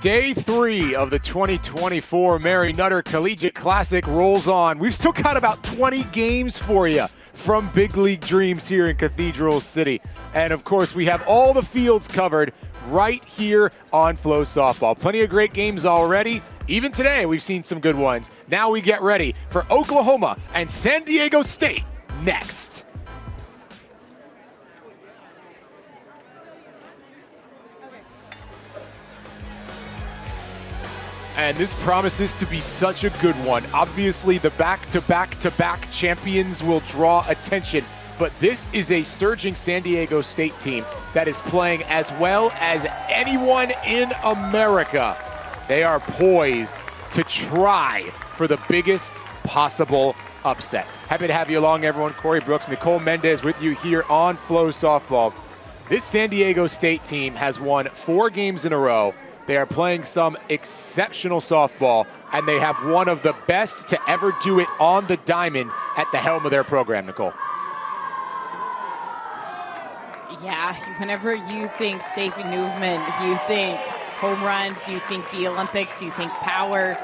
Day 3 of the 2024 Mary Nutter Collegiate Classic rolls on. We've still got about 20 games for you from Big League Dreams here in Cathedral City. And of course, we have all the fields covered right here on FloSoftball. Plenty of great games already. Even today, we've seen some good ones. Now we get ready for Oklahoma and San Diego State next. And this promises to be such a good one. Obviously, the back-to-back-to-back champions will draw attention, but this is a surging San Diego State team that is playing as well as anyone in America. They are poised to try for the biggest possible upset. Happy to have you along, everyone. Corey Brooks, Nicole Mendez with you here on FloSoftball. This San Diego State team has won 4 games in a row. They are playing some exceptional softball, and they have one of the best to ever do it on the diamond at the helm of their program, Nicole. Yeah, whenever you think safety movement, you think home runs, you think the Olympics, you think power.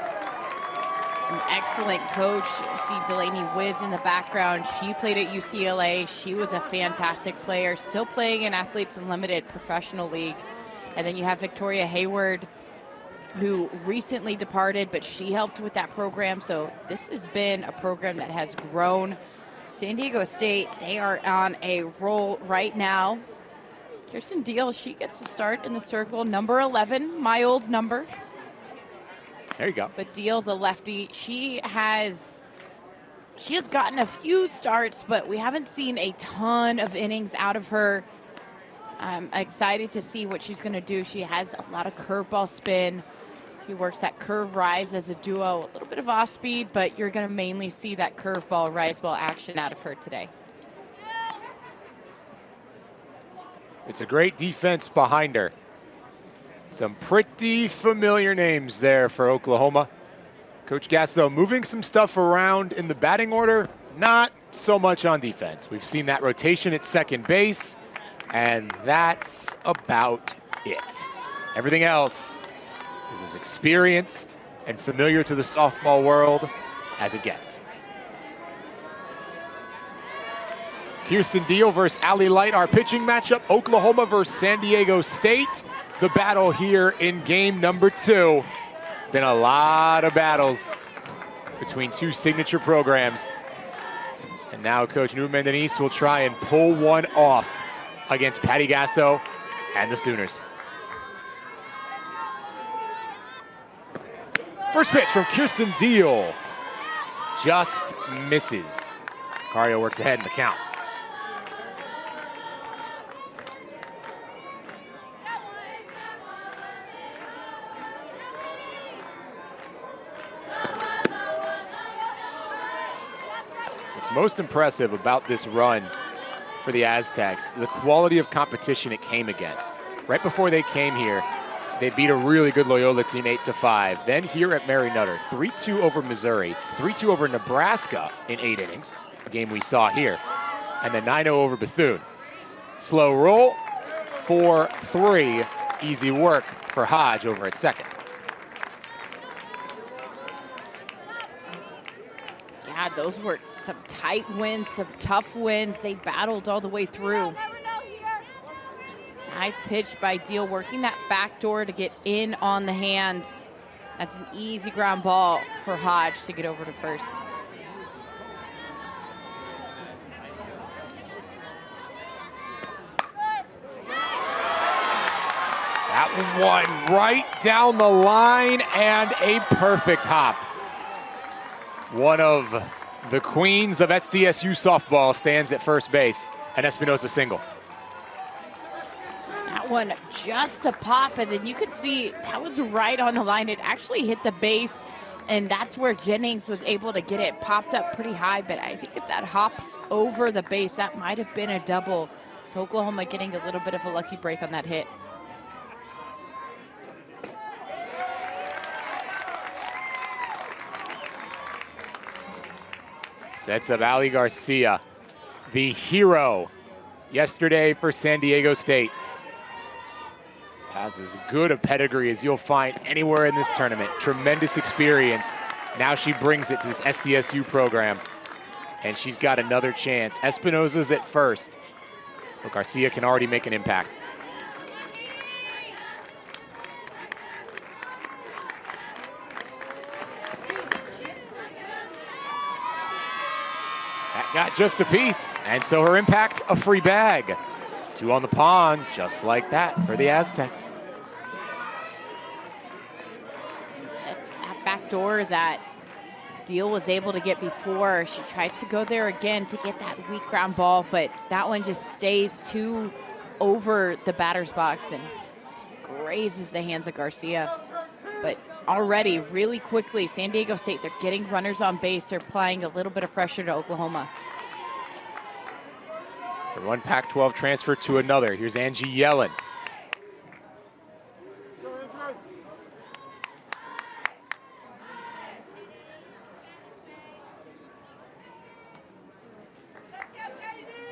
An excellent coach. You see Delaney Wiz in the background. She played at UCLA. She was a fantastic player, still playing in Athletes Unlimited Professional League. And then you have Victoria Hayward, who recently departed, but she helped with that program. So this has been a program that has grown. San Diego State, they are on a roll right now. Kirsten Deal, she gets to start in the circle, number 11, my old number. There you go. But Deal, the lefty, she has gotten a few starts, but we haven't seen a ton of innings out of her. I'm excited to see what she's going to do. She has a lot of curveball spin. She works that curve rise as a duo, a little bit of off speed, but you're going to mainly see that curveball rise ball action out of her today. It's a great defense behind her. Some pretty familiar names there for Oklahoma. Coach Gasso moving some stuff around in the batting order, not so much on defense. We've seen that rotation at second base. And that's about it. Everything else is as experienced and familiar to the softball world as it gets. Kirsten Deal versus Allie Light, our pitching matchup. Oklahoma versus San Diego State. The battle here in game number 2. Been a lot of battles between two signature programs. And now Coach Newman-Denise will try and pull one off against Patty Gasso and the Sooners. First pitch from Kirsten Deal. Just misses. Cario works ahead in the count. What's most impressive about this run for the Aztecs, the quality of competition it came against. Right before they came here, they beat a really good Loyola team 8-5. Then here at Mary Nutter, 3-2 over Missouri, 3-2 over Nebraska in 8 innings, a game we saw here, and then 9-0 over Bethune. Slow roll, 4-3, easy work for Hodge over at second. Yeah, those were some tight wins, some tough wins. They battled all the way through. Nice pitch by Deal, working that back door to get in on the hands. That's an easy ground ball for Hodge to get over to first. That one right down the line and a perfect hop. One of the queens of SDSU softball stands at first base, an Espinosa single. That one just a pop, and then you could see that was right on the line. It actually hit the base, and that's where Jennings was able to get it popped up pretty high, but I think if that hops over the base, that might have been a double. So Oklahoma getting a little bit of a lucky break on that hit. Sets up Ali Garcia, the hero yesterday for San Diego State. has as good a pedigree as you'll find anywhere in this tournament. Tremendous experience. Now she brings it to this SDSU program, and she's got another chance. Espinosa's at first, but Garcia can already make an impact. That got just a piece, and so her impact, a free bag. 2 on the pond, just like that for the Aztecs. That back door that Deal was able to get before, she tries to go there again to get that weak ground ball, but that one just stays too over the batter's box and just grazes the hands of Garcia. But already, really quickly, San Diego State, they're getting runners on base. They're applying a little bit of pressure to Oklahoma. From one Pac-12 transfer to another. Here's Angie Yellen.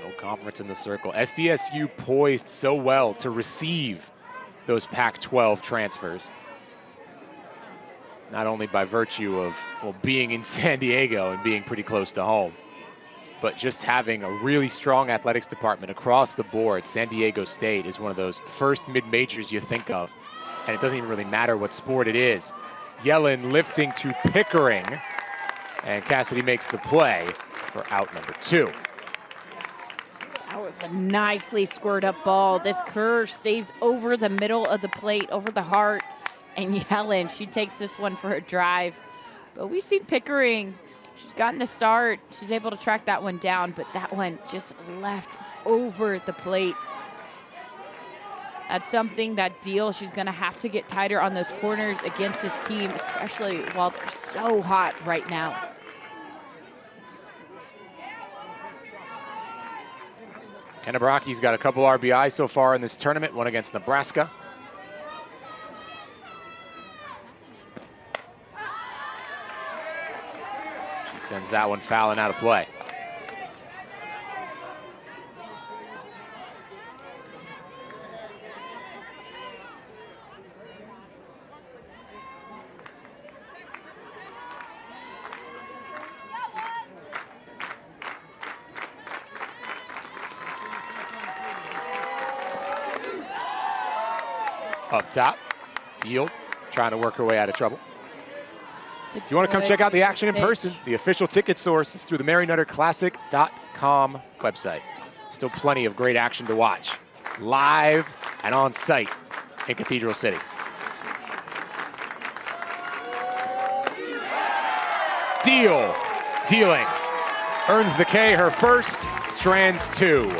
No conference in the circle. SDSU poised so well to receive those Pac-12 transfers. Not only by virtue of, well, being in San Diego and being pretty close to home, but just having a really strong athletics department across the board. San Diego State is one of those first mid-majors you think of, and it doesn't even really matter what sport it is. Yellen lifting to Pickering, and Cassidy makes the play for out number 2. That was a nicely squared up ball. This curve stays over the middle of the plate, over the heart, and Yellen, she takes this one for a drive. But we've seen Pickering, she's gotten the start. She's able to track that one down, but that one just left over the plate. That's something that Deal, she's gonna have to get tighter on those corners against this team, especially while they're so hot right now. Kenna Brocky's got a couple RBIs so far in this tournament, one against Nebraska. She sends that one fouling out of play. Up top, Deal trying to work her way out of trouble. If you want to come check out the action in person, the official ticket source is through the MaryNutterClassic.com website. Still plenty of great action to watch, live and on site in Cathedral City. Dealing, earns the K, her first, strands 2.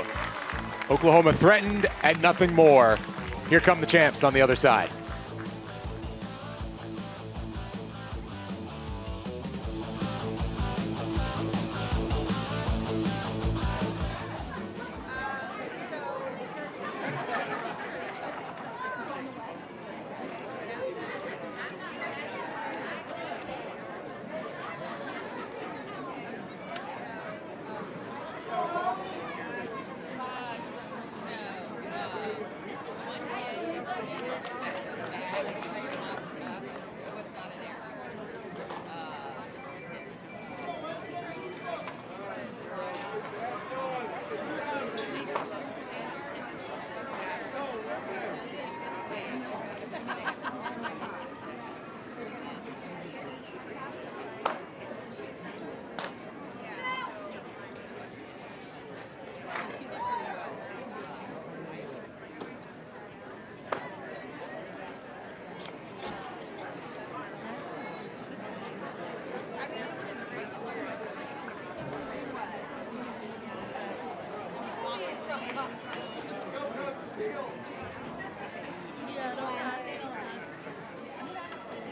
Oklahoma threatened and nothing more. Here come the champs on the other side.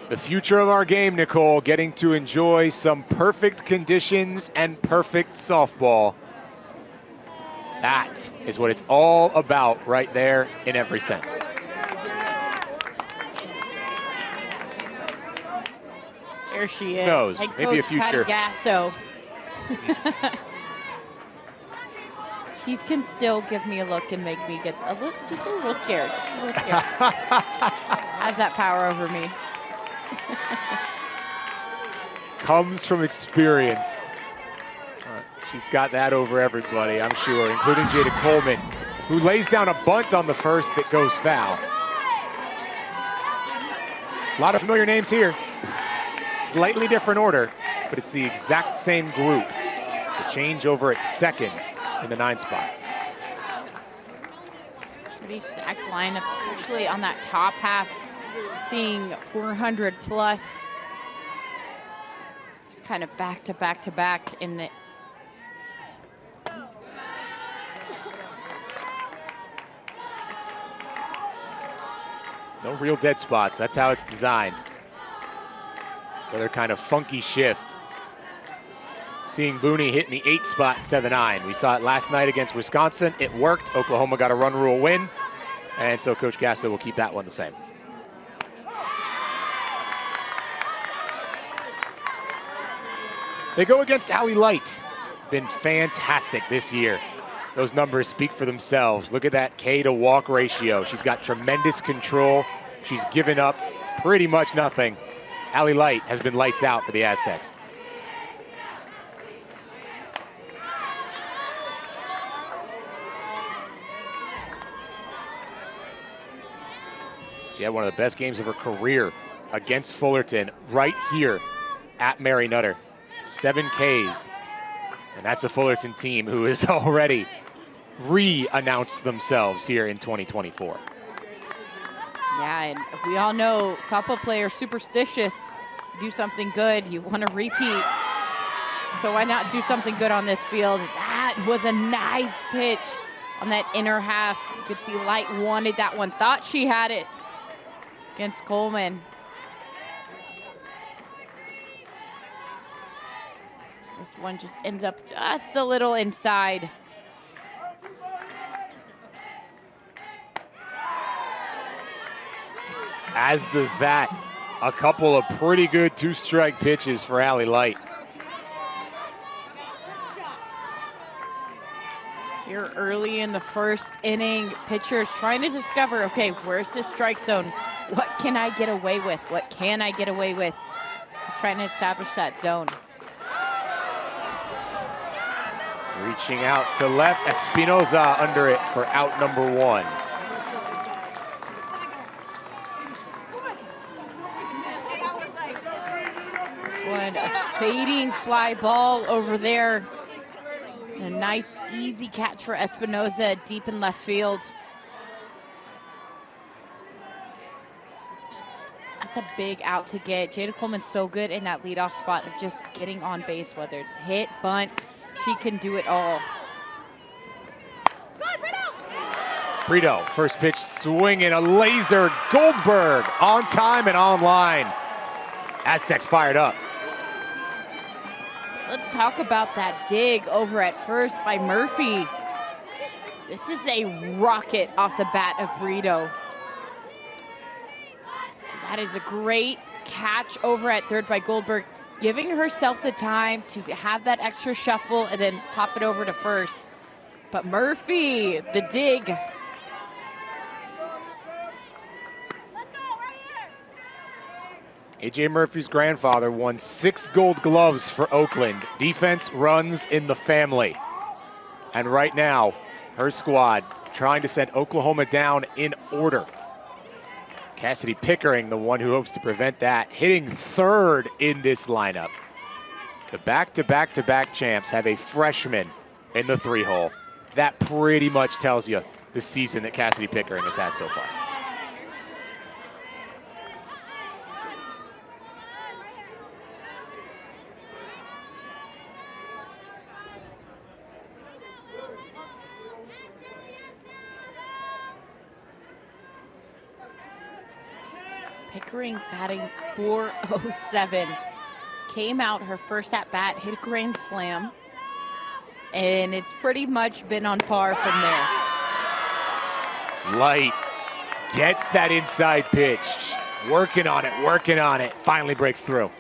The future of our game, Nicole, getting to enjoy some perfect conditions and perfect softball. That is what it's all about right there in every sense. There she is. Knows, Head maybe a coach future. Patty Gasso. She can still give me a look and make me get just a little scared. A little scared. Has that power over me. Comes from experience. She's got that over everybody, I'm sure, including Jada Coleman, who lays down a bunt on the first that goes foul. A lot of familiar names here. Slightly different order, but it's the exact same group. The change over at second in the 9 spot. Pretty stacked lineup, especially on that top half, seeing 400 plus. Just kind of back to back to back in the. No real dead spots, that's how it's designed. Another kind of funky shift. Seeing Booney hit in the 8 spot instead of the 9. We saw it last night against Wisconsin. It worked. Oklahoma got a run rule win. And so Coach Gasso will keep that one the same. They go against Allie Light. Been fantastic this year. Those numbers speak for themselves. Look at that K to walk ratio. She's got tremendous control. She's given up pretty much nothing. Allie Light has been lights out for the Aztecs. She had one of the best games of her career against Fullerton right here at Mary Nutter. 7 Ks. And that's a Fullerton team who has already re-announced themselves here in 2024. Yeah, and we all know softball players superstitious. Do something good, you want to repeat. So why not do something good on this field? That was a nice pitch on that inner half. You could see Light wanted that one, thought she had it against Coleman. This one just ends up just a little inside. As does that. A couple of pretty good 2-strike pitches for Allie Light. Here early in the first inning, pitchers trying to discover, okay, where's this strike zone? What can I get away with? What can I get away with? Just trying to establish that zone. Reaching out to left, Espinoza under it for out number 1. This one, a fading fly ball over there. A nice, easy catch for Espinoza deep in left field. That's a big out to get. Jada Coleman's so good in that leadoff spot of just getting on base, whether it's hit, bunt, she can do it all. Brito, first pitch swinging, a laser. Goldberg on time and online. Aztecs fired up. Let's talk about that dig over at first by Murphy. This is a rocket off the bat of Brito. That is a great catch over at third by Goldberg, giving herself the time to have that extra shuffle and then pop it over to first. But Murphy, the dig. A.J. Murphy's grandfather won 6 gold gloves for Oakland. Defense runs in the family. And right now, her squad trying to send Oklahoma down in order. Cassidy Pickering, the one who hopes to prevent that, hitting third in this lineup. The back-to-back-to-back champs have a freshman in the 3-hole. That pretty much tells you the season that Cassidy Pickering has had so far. Pickering batting .407. Came out her first at bat, hit a grand slam, and it's pretty much been on par from there. Light gets that inside pitch, working on it, finally breaks through.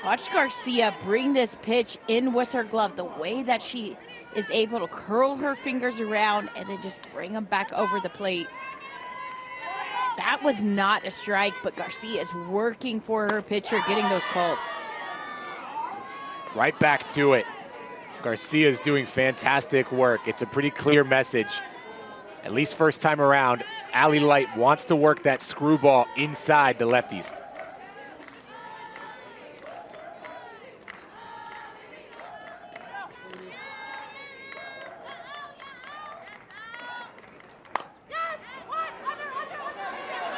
Watch Garcia bring this pitch in with her glove. The way that she is able to curl her fingers around and then just bring them back over the plate. That was not a strike, but Garcia is working for her pitcher, getting those calls. Right back to it. Garcia is doing fantastic work. It's a pretty clear message. At least first time around, Allie Light wants to work that screwball inside the lefties.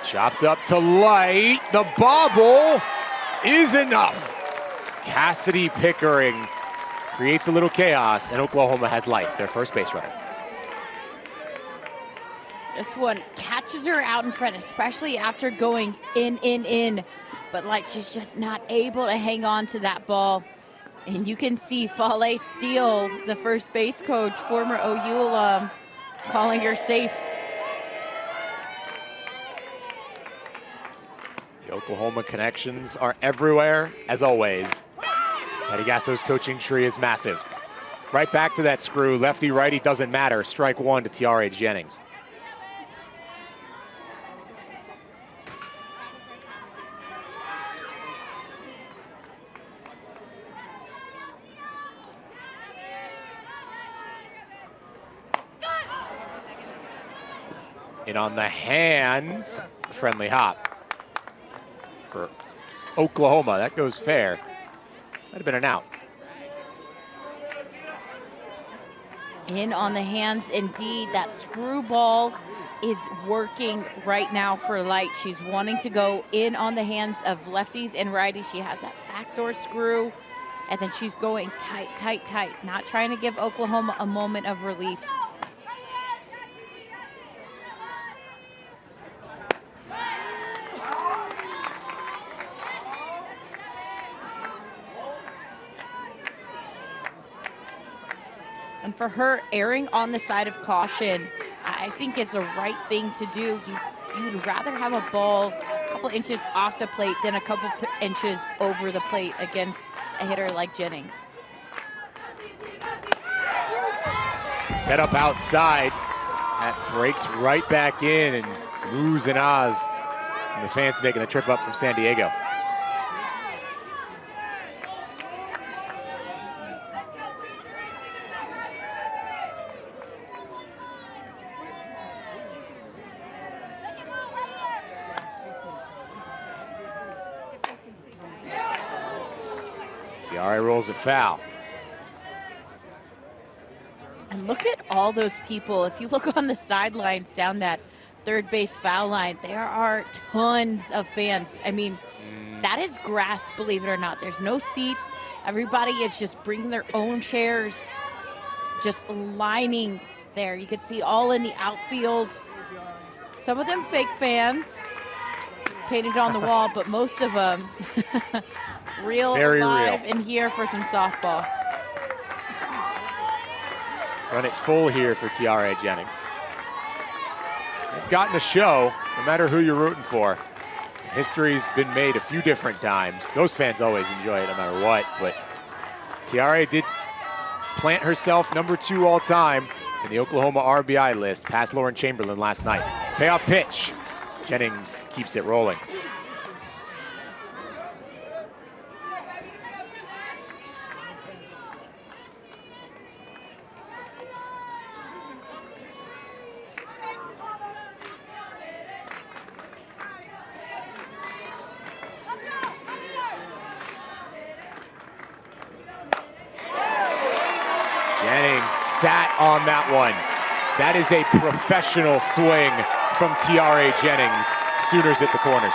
Chopped up to Light. The bobble is enough. Cassidy Pickering creates a little chaos, and Oklahoma has life, their first base runner. This one catches her out in front, especially after going in. But like, she's just not able to hang on to that ball. And you can see Fale Steele, the first base coach, former OU alum, calling her safe. The Oklahoma connections are everywhere, as always. Patty Gasso's coaching tree is massive. Right back to that screw, lefty, righty, doesn't matter. Strike one to Tiare Jennings. In on the hands, friendly hop for Oklahoma. That goes fair. Might have been an out. In on the hands, indeed. That screwball is working right now for Light. She's wanting to go in on the hands of lefties and righties. She has that backdoor screw, and then she's going tight, not trying to give Oklahoma a moment of relief. And for her, erring on the side of caution, I think is the right thing to do. You'd rather have a ball a couple inches off the plate than a couple inches over the plate against a hitter like Jennings. Set up outside. That breaks right back in, and it's oohs and ahs from the fans making the trip up from San Diego. Tiare rolls it foul. And look at all those people. If you look on the sidelines down that third base foul line, there are tons of fans. I mean, that is grass, believe it or not. There's no seats. Everybody is just bringing their own chairs, just lining there. You can see all in the outfield. Some of them fake fans painted on the wall, but most of them Very live real. in here for some softball. Run it full here for Tiare Jennings. They've gotten a show, no matter who you're rooting for. History's been made a few different times. Those fans always enjoy it no matter what, but Tiare did plant herself #2 all time in the Oklahoma RBI list, past Lauren Chamberlain last night. Payoff pitch. Jennings keeps it rolling. Jennings sat on that one. That is a professional swing from Tiare Jennings. Sooners at the corners.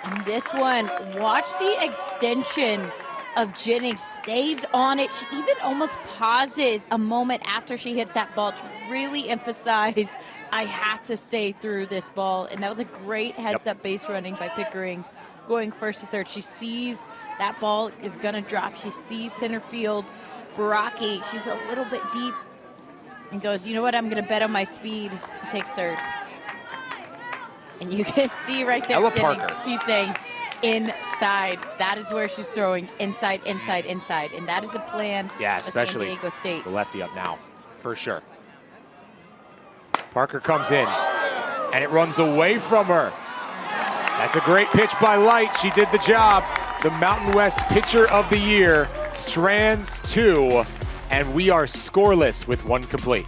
And this one, watch the extension of Jennings. Stays on it. She even almost pauses a moment after she hits that ball to really emphasize, I have to stay through this ball. And that was a great heads-up base running by Pickering, going first to third. She sees that ball is gonna drop. She sees center field. Baraki, she's a little bit deep and goes, you know what, I'm gonna bet on my speed. And takes third. And you can see right there, Ella Jennings, Parker. she's saying inside. That is where she's throwing, inside, inside, inside. And that is the plan. Yeah, especially San Diego State. the lefty up now, for sure. Parker comes in, and it runs away from her. That's a great pitch by Light. She did the job. The Mountain West Pitcher of the Year, strands 2, and we are scoreless with 1 complete.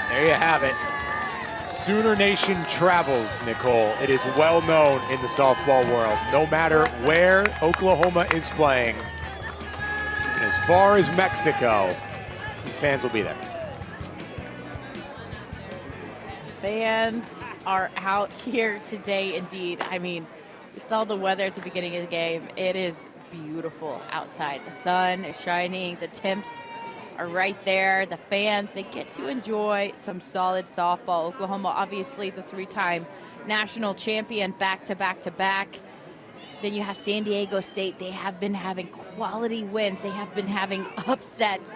There you have it. Sooner Nation travels, Nicole. It is well known in the softball world. No matter where Oklahoma is playing, and as far as Mexico, these fans will be there. Fans are out here today indeed. I mean, we saw the weather at the beginning of the game. It is beautiful outside. The sun is shining, the temps are right there. The fans, they get to enjoy some solid softball. Oklahoma, obviously the 3-time national champion, back to back to back. Then you have San Diego State. They have been having quality wins. They have been having upsets,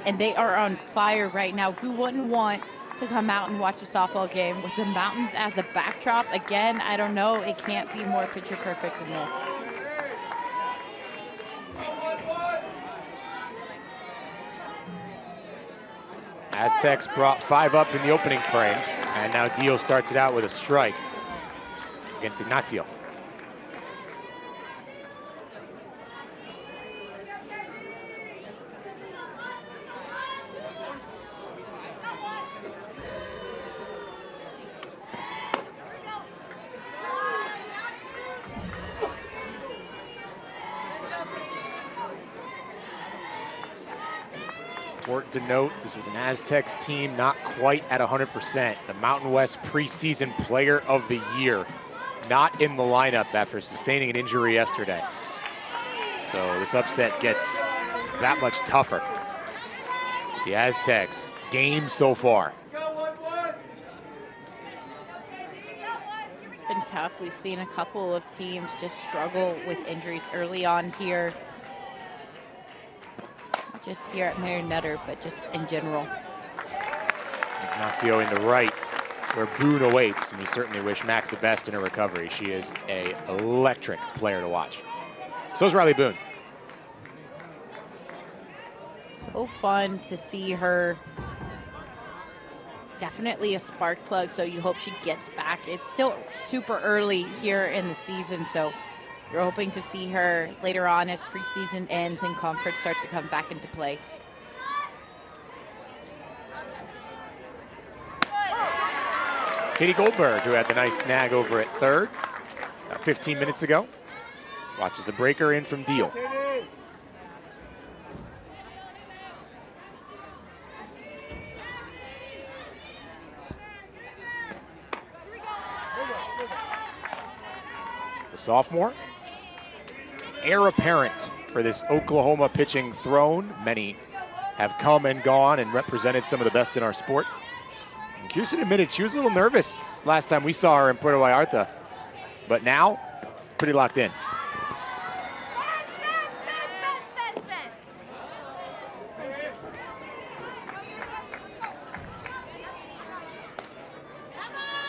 and they are on fire right now. Who wouldn't want to come out and watch a softball game with the mountains as a backdrop? Again, I don't know. It can't be more picture perfect than this. Aztecs brought 5 up in the opening frame, and now Dio starts it out with a strike against Ignacio. Important to note, this is an Aztecs team not quite at 100%. The Mountain West preseason player of the year, not in the lineup after sustaining an injury yesterday. So this upset gets that much tougher. The Aztecs, game so far. It's been tough. We've seen a couple of teams just struggle with injuries early on here. Just here at Marion Nutter, but just in general. Ignacio in the right, where Boone awaits, and we certainly wish Mac the best in her recovery. She is an electric player to watch. So is Riley Boone. So fun to see her. Definitely a spark plug, so you hope she gets back. It's still super early here in the season, so you're hoping to see her later on as preseason ends and conference starts to come back into play. Katie Goldberg, who had the nice snag over at third 15 minutes ago, watches a breaker in from Deal. The sophomore, heir apparent for this Oklahoma pitching throne. Many have come and gone and represented some of the best in our sport. And Kirsten admitted she was a little nervous last time we saw her in Puerto Vallarta, but now pretty locked in.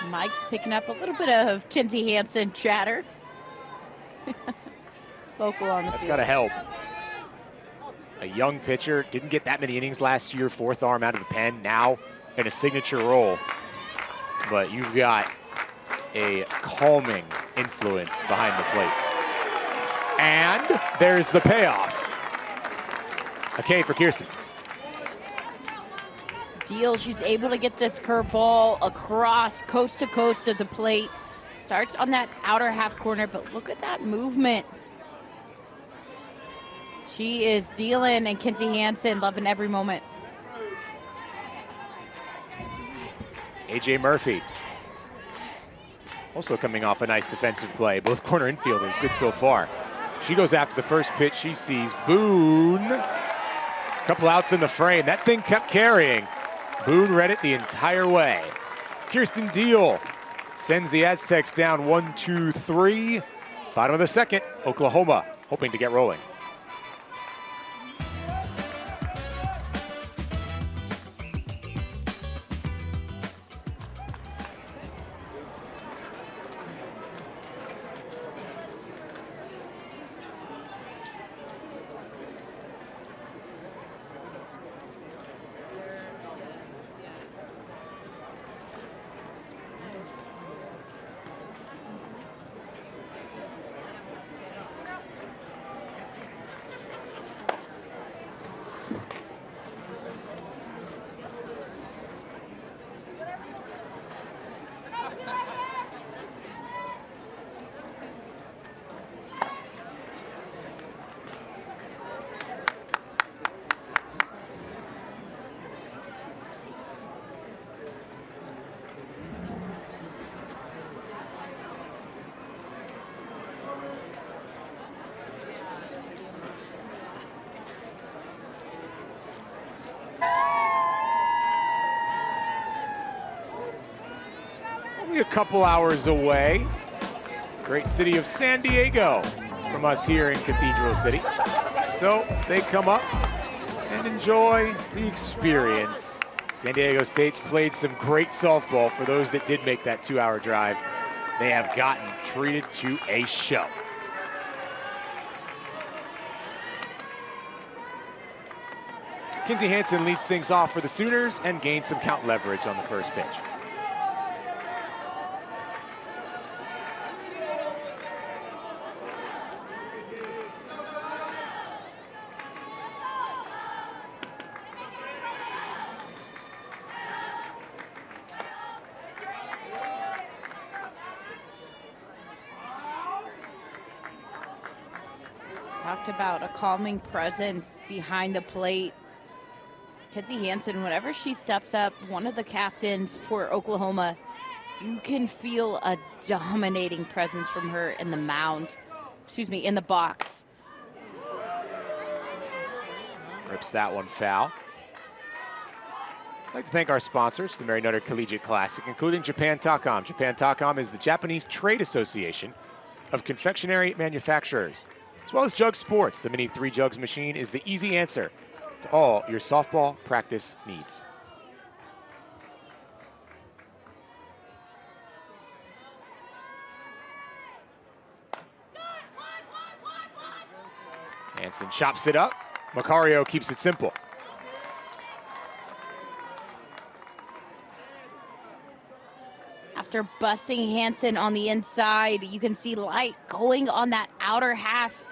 Mike's picking up a little bit of Kinsey Hansen chatter. Vocal on the That's field. got to help. A young pitcher, didn't get that many innings last year, fourth arm out of the pen, now in a signature role. But you've got a calming influence behind the plate. And there's the payoff. A K for Kirsten. Deal, she's able to get this curveball across coast to coast of the plate. Starts on that outer half corner, but look at that movement. She is dealing, and Kinsey Hansen loving every moment. AJ Murphy also coming off a nice defensive play. Both corner infielders good so far. She goes after the first pitch. She sees Boone. Couple outs in the frame. That thing kept carrying. Boone read it the entire way. Kirsten Deal sends the Aztecs down 1-2-3. Bottom of the second, Oklahoma hoping to get rolling. Only a couple hours away. Great city of San Diego from us here in Cathedral City. So they come up and enjoy the experience. San Diego State's played some great softball. For those that did make that 2-hour drive, they have gotten treated to a show. Kinsey Hansen leads things off for the Sooners and gains some count leverage on the first pitch. Talked about a calming presence behind the plate. Kinsey Hansen, whenever she steps up, one of the captains for Oklahoma, you can feel a dominating presence from her in the mound, in the box. Rips that one foul. I'd like to thank our sponsors, the Mary Nutter Collegiate Classic, including Japan Takam. Japan Takam is the Japanese Trade Association of confectionery manufacturers. As well as Jug Sports, the Mini 3 Jugs machine is the easy answer to all your softball practice needs. Hansen chops it up. Macario keeps it simple. After busting Hansen on the inside, you can see Light going on that outer half,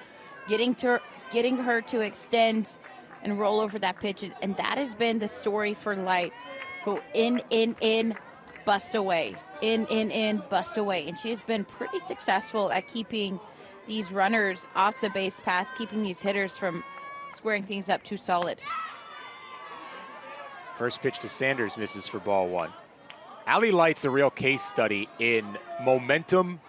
getting her to extend and roll over that pitch. And that has been the story for Light. Go in, bust away. In, bust away. And she has been pretty successful at keeping these runners off the base path, keeping these hitters from squaring things up too solid. First pitch to Sanders misses for ball one. Allie Light's a real case study in momentum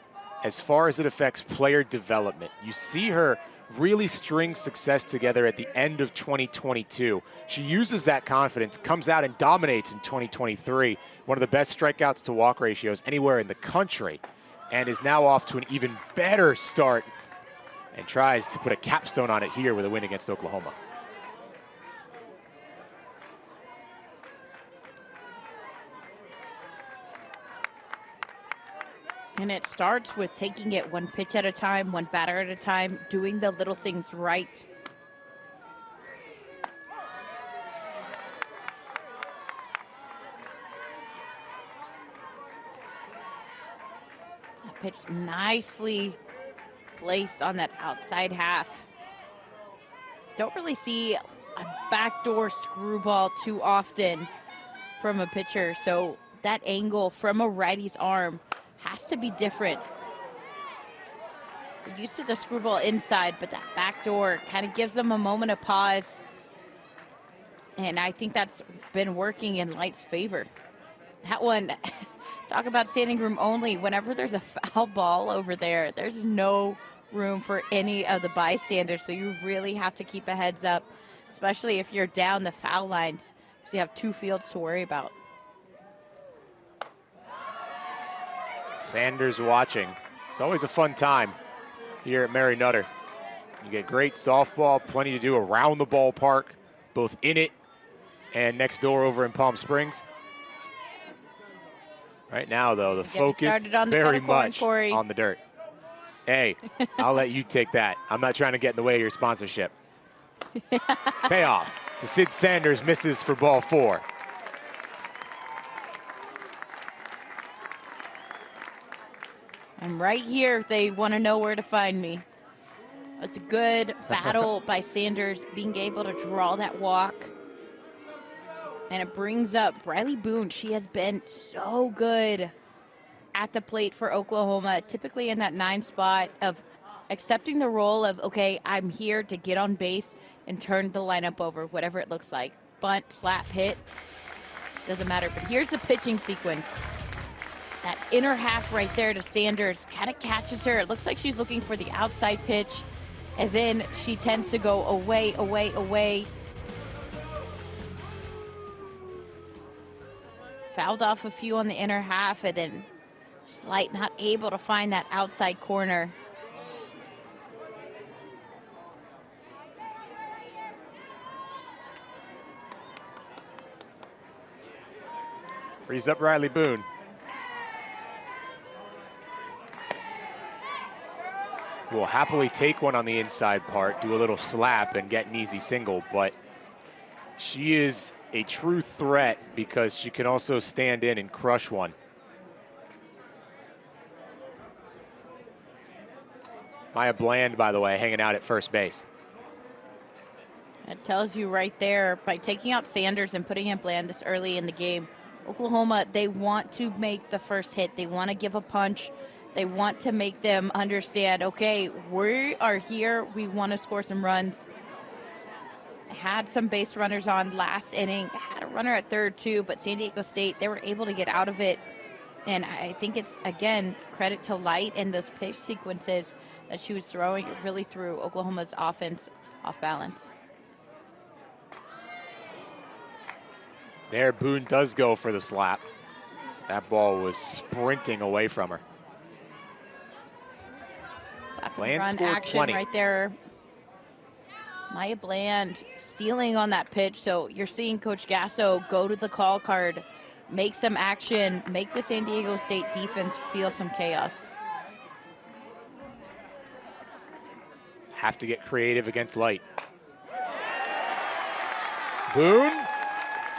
as far as it affects player development. You see her really string success together at the end of 2022. She uses that confidence, comes out and dominates in 2023. One of the best strikeouts to walk ratios anywhere in the country, and is now off to an even better start and tries to put a capstone on it here with a win against Oklahoma. And it starts with taking it one pitch at a time, one batter at a time, doing the little things right. That pitch nicely placed on that outside half. Don't really see a backdoor screwball too often from a pitcher, so that angle from a righty's arm has to be different. We're used to the screwball inside, but that backdoor kind of gives them a moment of pause, and I think that's been working in Light's favor. That one, talk about standing room only. Whenever there's a foul ball over there, there's no room for any of the bystanders, so you really have to keep a heads up, especially if you're down the foul lines, so you have two fields to worry about. Sanders watching. It's always a fun time here at Mary Nutter. You get great softball, plenty to do around the ballpark, both in it and next door over in Palm Springs. Right now, though, the focus very much on the dirt. Hey, I'll let you take that. I'm not trying to get in the way of your sponsorship. Payoff to Sid Sanders, misses for ball 4. I'm right here if they want to know where to find me. It was a good battle by Sanders, being able to draw that walk. And it brings up Riley Boone. She has been so good at the plate for Oklahoma, typically in that 9 spot of accepting the role of, okay, I'm here to get on base and turn the lineup over, whatever it looks like. Bunt, slap, hit, doesn't matter. But here's the pitching sequence. That inner half right there to Sanders kind of catches her. It looks like she's looking for the outside pitch, and then she tends to go away, away, away. Fouled off a few on the inner half, and then Slight not able to find that outside corner. Frees up Riley Boone. Will happily take one on the inside part, do a little slap, and get an easy single, but she is a true threat because she can also stand in and crush one. Maya Bland, by the way, hanging out at first base. That tells you right there, by taking out Sanders and putting in Bland this early in the game, Oklahoma, they want to make the first hit. They want to give a punch. They want to make them understand, okay, we are here. We want to score some runs. Had some base runners on last inning. Had a runner at third, too, but San Diego State, they were able to get out of it. And I think it's, again, credit to Light and those pitch sequences that she was throwing. It really threw Oklahoma's offense off balance. There, Boone does go for the slap. That ball was sprinting away from her. Slap and run action 20. Right there. Maya Bland stealing on that pitch. So you're seeing Coach Gasso go to the call card, make some action, make the San Diego State defense feel some chaos. Have to get creative against Light. Boone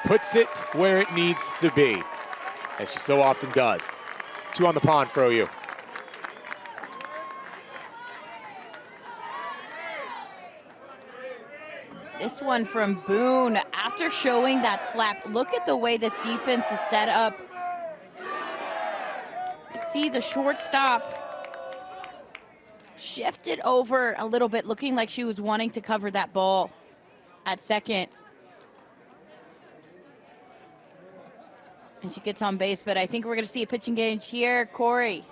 puts it where it needs to be, as she so often does. 2 on the pond for OU. This one from Boone, after showing that slap, look at the way this defense is set up. See the shortstop shifted over a little bit, looking like she was wanting to cover that ball at second. And she gets on base, but I think we're going to see a pitching gauge here. Corey.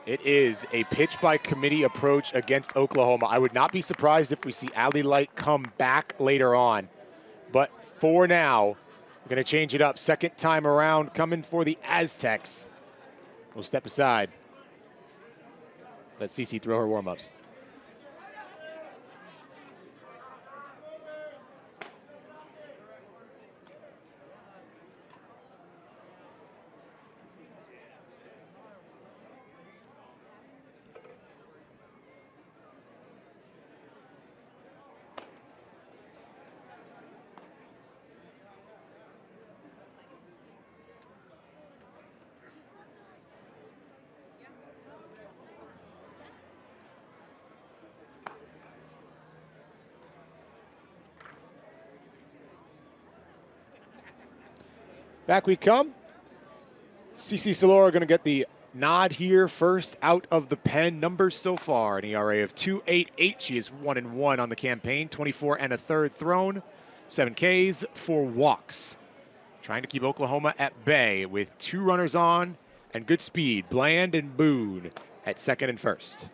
It is a pitch by committee approach against Oklahoma. I would not be surprised if we see Allie Light come back later on. But for now, we're going to change it up. Second time around, coming for the Aztecs. We'll step aside. Let Cece throw her warm-ups. Back we come. CC Salora going to get the nod here, first out of the pen. Numbers so far, an ERA of 2.88. She is 1-1 on the campaign, 24 1/3 thrown, 7 Ks, 4 walks. Trying to keep Oklahoma at bay with 2 runners on and good speed. Bland and Boone at second and first.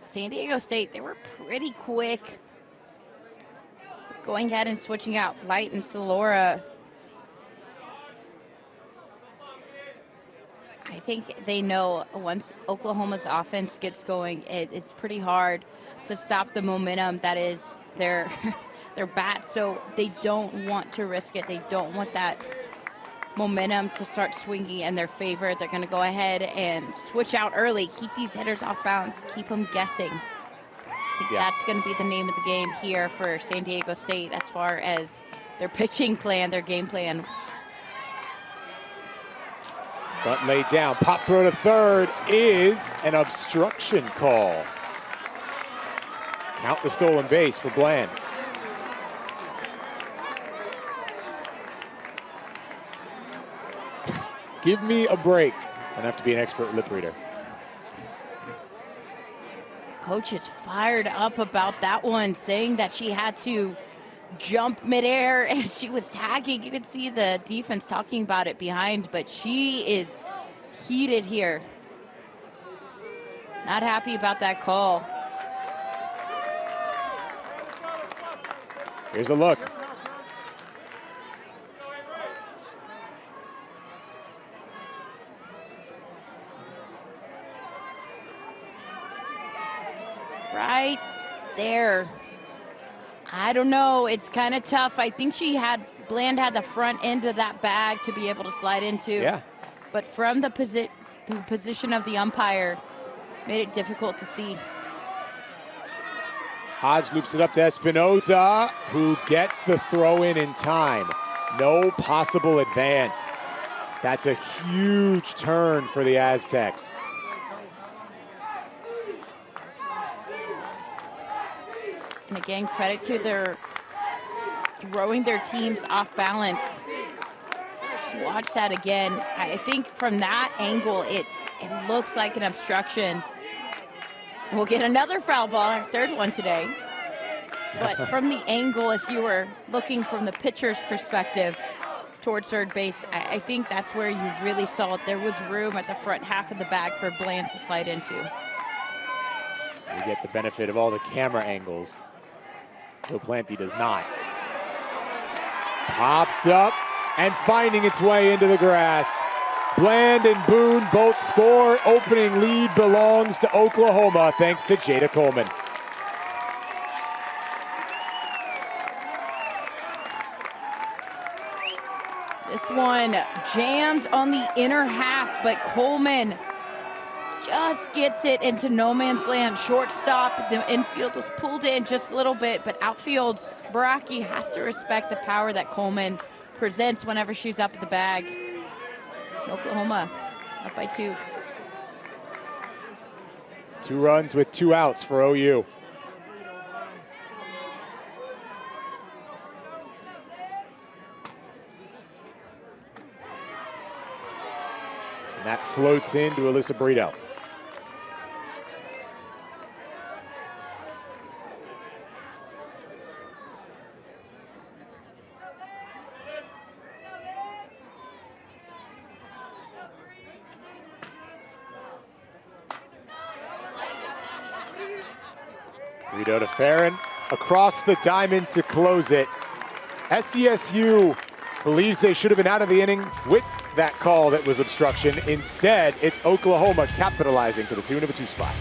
San Diego State, they were pretty quick going ahead and switching out Light and Salora. I think they know once Oklahoma's offense gets going, it's pretty hard to stop the momentum that is their bat. So they don't want to risk it. They don't want that momentum to start swinging in their favor. They're going to go ahead and switch out early, keep these hitters off balance, keep them guessing. I think that's going to be the name of the game here for San Diego State as far as their pitching plan, their game plan. Bunt laid down, pop throw to third is an obstruction call. Count the stolen base for Bland. Give me a break. I don't have to be an expert lip reader. Coach is fired up about that one, saying that she had to jump midair and she was tagging. You could see the defense talking about it behind, but she is heated here. Not happy about that call. Here's a look. Right there. I don't know. It's kind of tough. I think Bland had the front end of that bag to be able to slide into. Yeah. But from the position of the umpire, made it difficult to see. Hodge loops it up to Espinoza, who gets the throw in time. No possible advance. That's a huge turn for the Aztecs. And again, credit to their throwing their teams off balance. Just watch that again. I think from that angle, it looks like an obstruction. We'll get another foul ball, our third one today. But from the angle, if you were looking from the pitcher's perspective towards third base, I think that's where you really saw it. There was room at the front half of the bag for Bland to slide into. We get the benefit of all the camera angles. Duplanty does not. Popped up and finding its way into the grass. Bland and Boone both score. Opening lead belongs to Oklahoma thanks to Jada Coleman. This one jammed on the inner half, but Coleman just gets it into no man's land. Shortstop, the infield was pulled in just a little bit, but outfield, Baraki has to respect the power that Coleman presents whenever she's up at the bag. Oklahoma up by 2. 2 runs with 2 outs for OU. And that floats into Alyssa Brito. Brito to Farron, across the diamond to close it. SDSU believes they should have been out of the inning with that call that was obstruction. Instead, it's Oklahoma capitalizing to the tune of a 2 spot.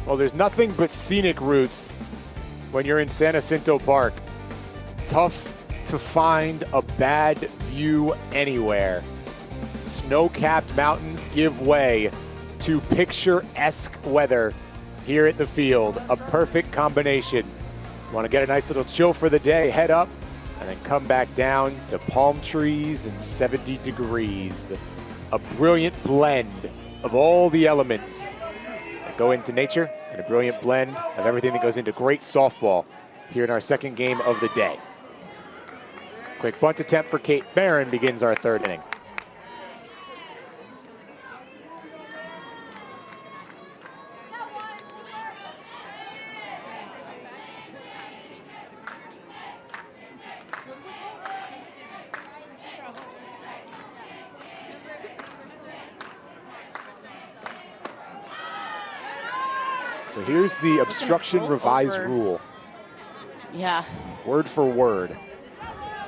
Well, there's nothing but scenic routes when you're in San Jacinto Park. Tough to find a bad view anywhere. Snow-capped mountains give way to picturesque weather here at the field. A perfect combination. Want to get a nice little chill for the day, head up, and then come back down to palm trees and 70 degrees. A brilliant blend of all the elements that go into nature, and a brilliant blend of everything that goes into great softball here in our second game of the day. Quick bunt attempt for Kate Barron begins our third inning. So here's the obstruction revised rule. Yeah. Word for word.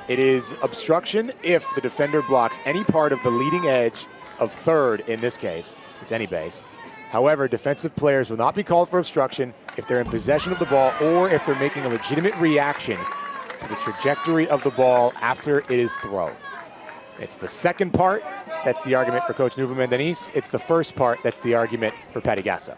It is obstruction if the defender blocks any part of the leading edge of third, in this case. It's any base. However, defensive players will not be called for obstruction if they're in possession of the ball or if they're making a legitimate reaction to the trajectory of the ball after it is thrown. It's the second part that's the argument for Coach Nuveman Denise. It's the first part that's the argument for Patty Gassa.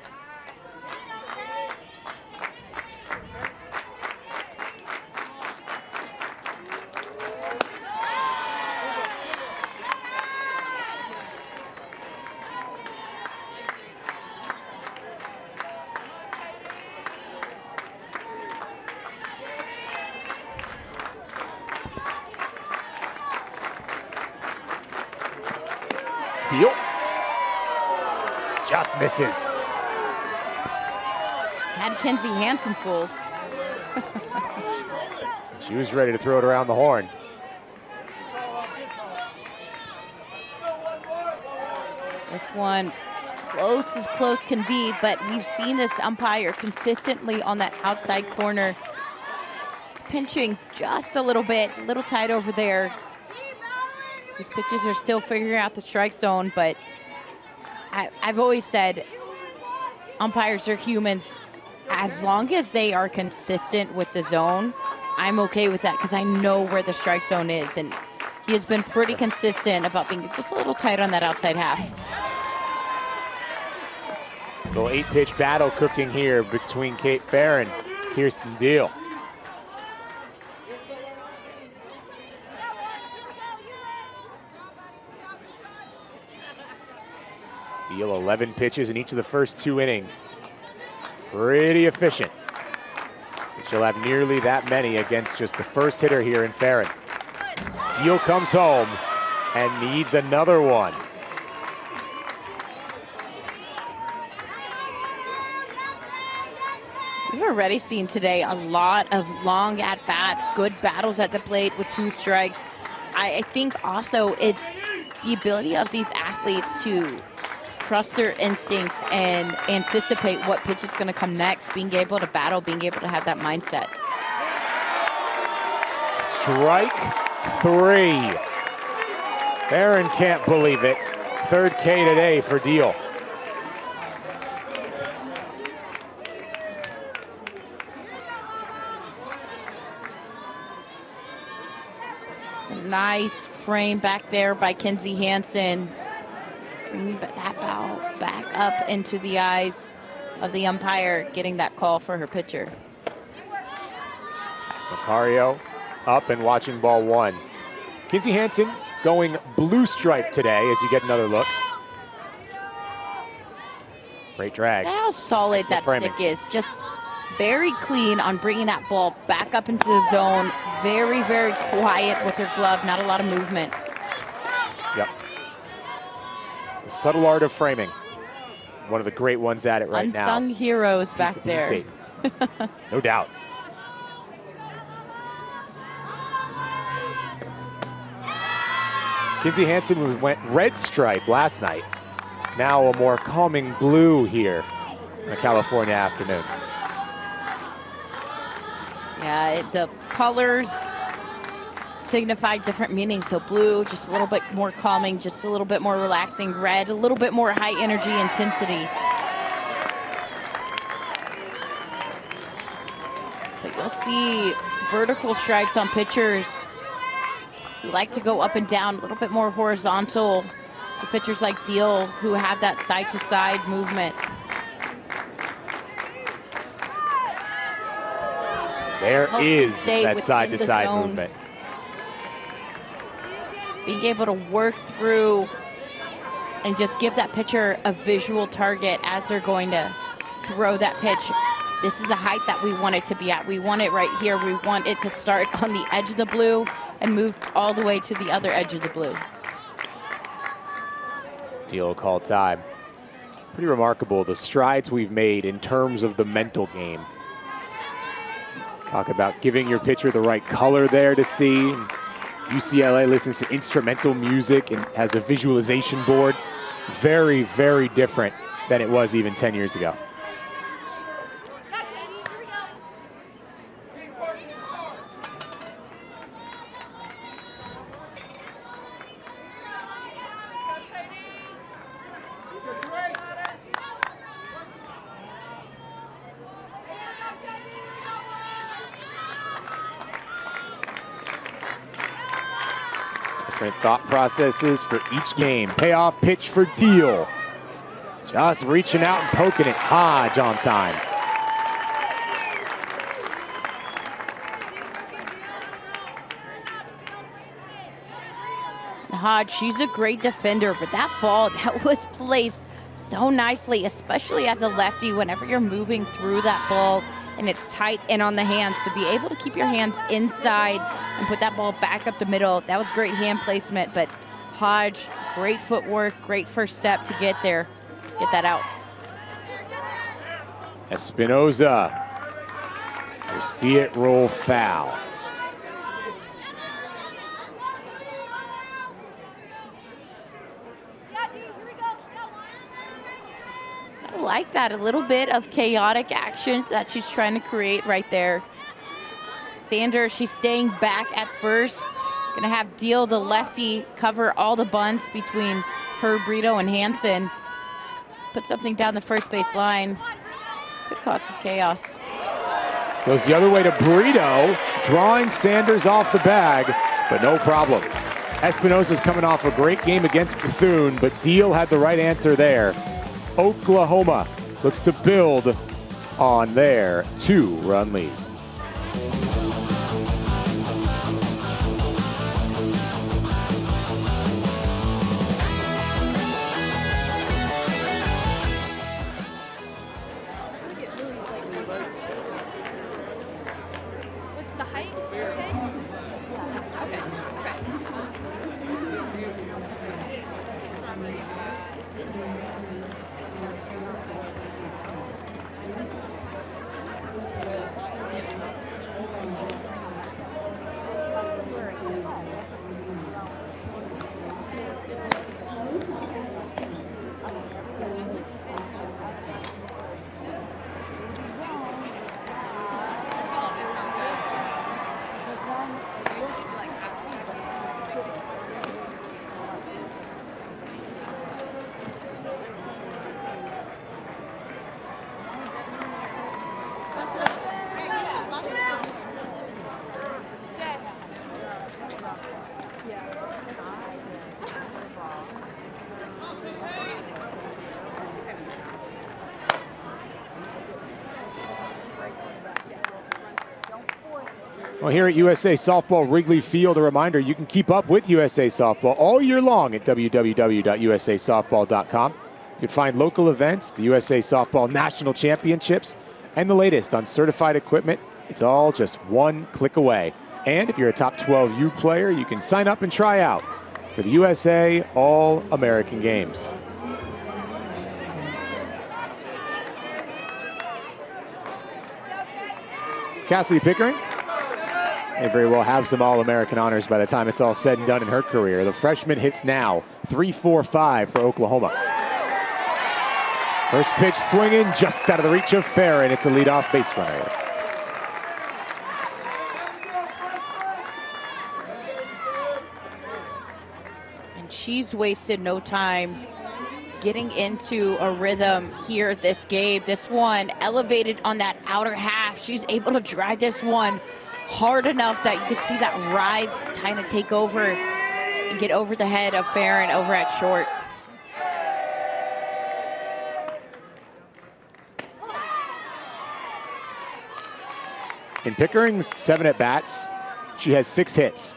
Deal. Just misses. Had Kenzie Hansen fooled. She was ready to throw it around the horn. This one close as close can be, but we've seen this umpire consistently on that outside corner. He's pinching just a little bit, a little tight over there. These pitches are still figuring out the strike zone, but I've always said umpires are humans. As long as they are consistent with the zone, I'm okay with that because I know where the strike zone is, and he has been pretty consistent about being just a little tight on that outside half. Little 8-pitch battle cooking here between Kate Fair and Kirsten Deal. Deal 11 pitches in each of the first 2 innings. Pretty efficient. But she'll have nearly that many against just the first hitter here in Farron. Deal comes home and needs another one. We've already seen today a lot of long at-bats, good battles at the plate with 2 strikes. I think also it's the ability of these athletes to trust their instincts and anticipate what pitch is going to come next, being able to battle, being able to have that mindset. Strike 3. Farron can't believe it. 3rd K today for Deal. It's a nice frame back there by Kenzie Hansen. Bringing that ball back up into the eyes of the umpire, getting that call for her pitcher. Macario up and watching ball 1. Kenzie Hansen going blue stripe today as you get another look. Great drag. How solid that stick is. Just very clean on bringing that ball back up into the zone. Very, very quiet with their glove, not a lot of movement. Yep. The subtle art of framing. One of the great ones at it right now. Unsung heroes back there. No doubt. Kinsey Hansen went red stripe last night. Now a more calming blue here on a California afternoon. Yeah, the colors signify different meanings. So blue, just a little bit more calming, just a little bit more relaxing. Red, a little bit more high energy intensity. But you'll see vertical stripes on pitchers who like to go up and down, a little bit more horizontal. The pitchers like Deal, who have that side-to-side movement. There is that side-to-side movement. Being able to work through and just give that pitcher a visual target as they're going to throw that pitch. This is the height that we want it to be at. We want it right here. We want it to start on the edge of the blue and move all the way to the other edge of the blue. Deal call time. Pretty remarkable, the strides we've made in terms of the mental game. Talk about giving your pitcher the right color there to see. UCLA listens to instrumental music and has a visualization board. Very, very different than it was even 10 years ago. Different thought processes for each game. Payoff pitch for Deal. Just reaching out and poking it. Hodge on time. Hodge, she's a great defender, but that ball that was placed so nicely, especially as a lefty, whenever you're moving through that ball and it's tight and on the hands, to be able to keep your hands inside and put that ball back up the middle. That was great hand placement, but Hodge, great footwork, great first step to get there, get that out. Espinoza, we'll see it roll foul. I like that, a little bit of chaotic action that she's trying to create right there. Sanders, she's staying back at first. Gonna have Deal, the lefty, cover all the bunts between her, Brito, and Hansen. Put something down the first base line. Could cause some chaos. Goes the other way to Brito, drawing Sanders off the bag, but no problem. Espinosa's coming off a great game against Bethune, but Deal had the right answer there. Oklahoma looks to build on their 2-run lead. Well, here at USA Softball Wrigley Field, a reminder, you can keep up with USA Softball all year long at www.usasoftball.com. You can find local events, the USA Softball National Championships, and the latest on certified equipment. It's all just one click away. And if you're a top 12U player, you can sign up and try out for the USA All-American Games. Cassidy Pickering may very well have some All-American honors by the time it's all said and done in her career. The freshman hits now 3-4-5 for Oklahoma. First pitch swinging just out of the reach of Farron. It's a leadoff base runner. And she's wasted no time getting into a rhythm here this game. This one elevated on that outer half. She's able to drive this one hard enough that you could see that rise kind of take over and get over the head of Farron over at short. In Pickering's 7 at-bats, she has 6 hits.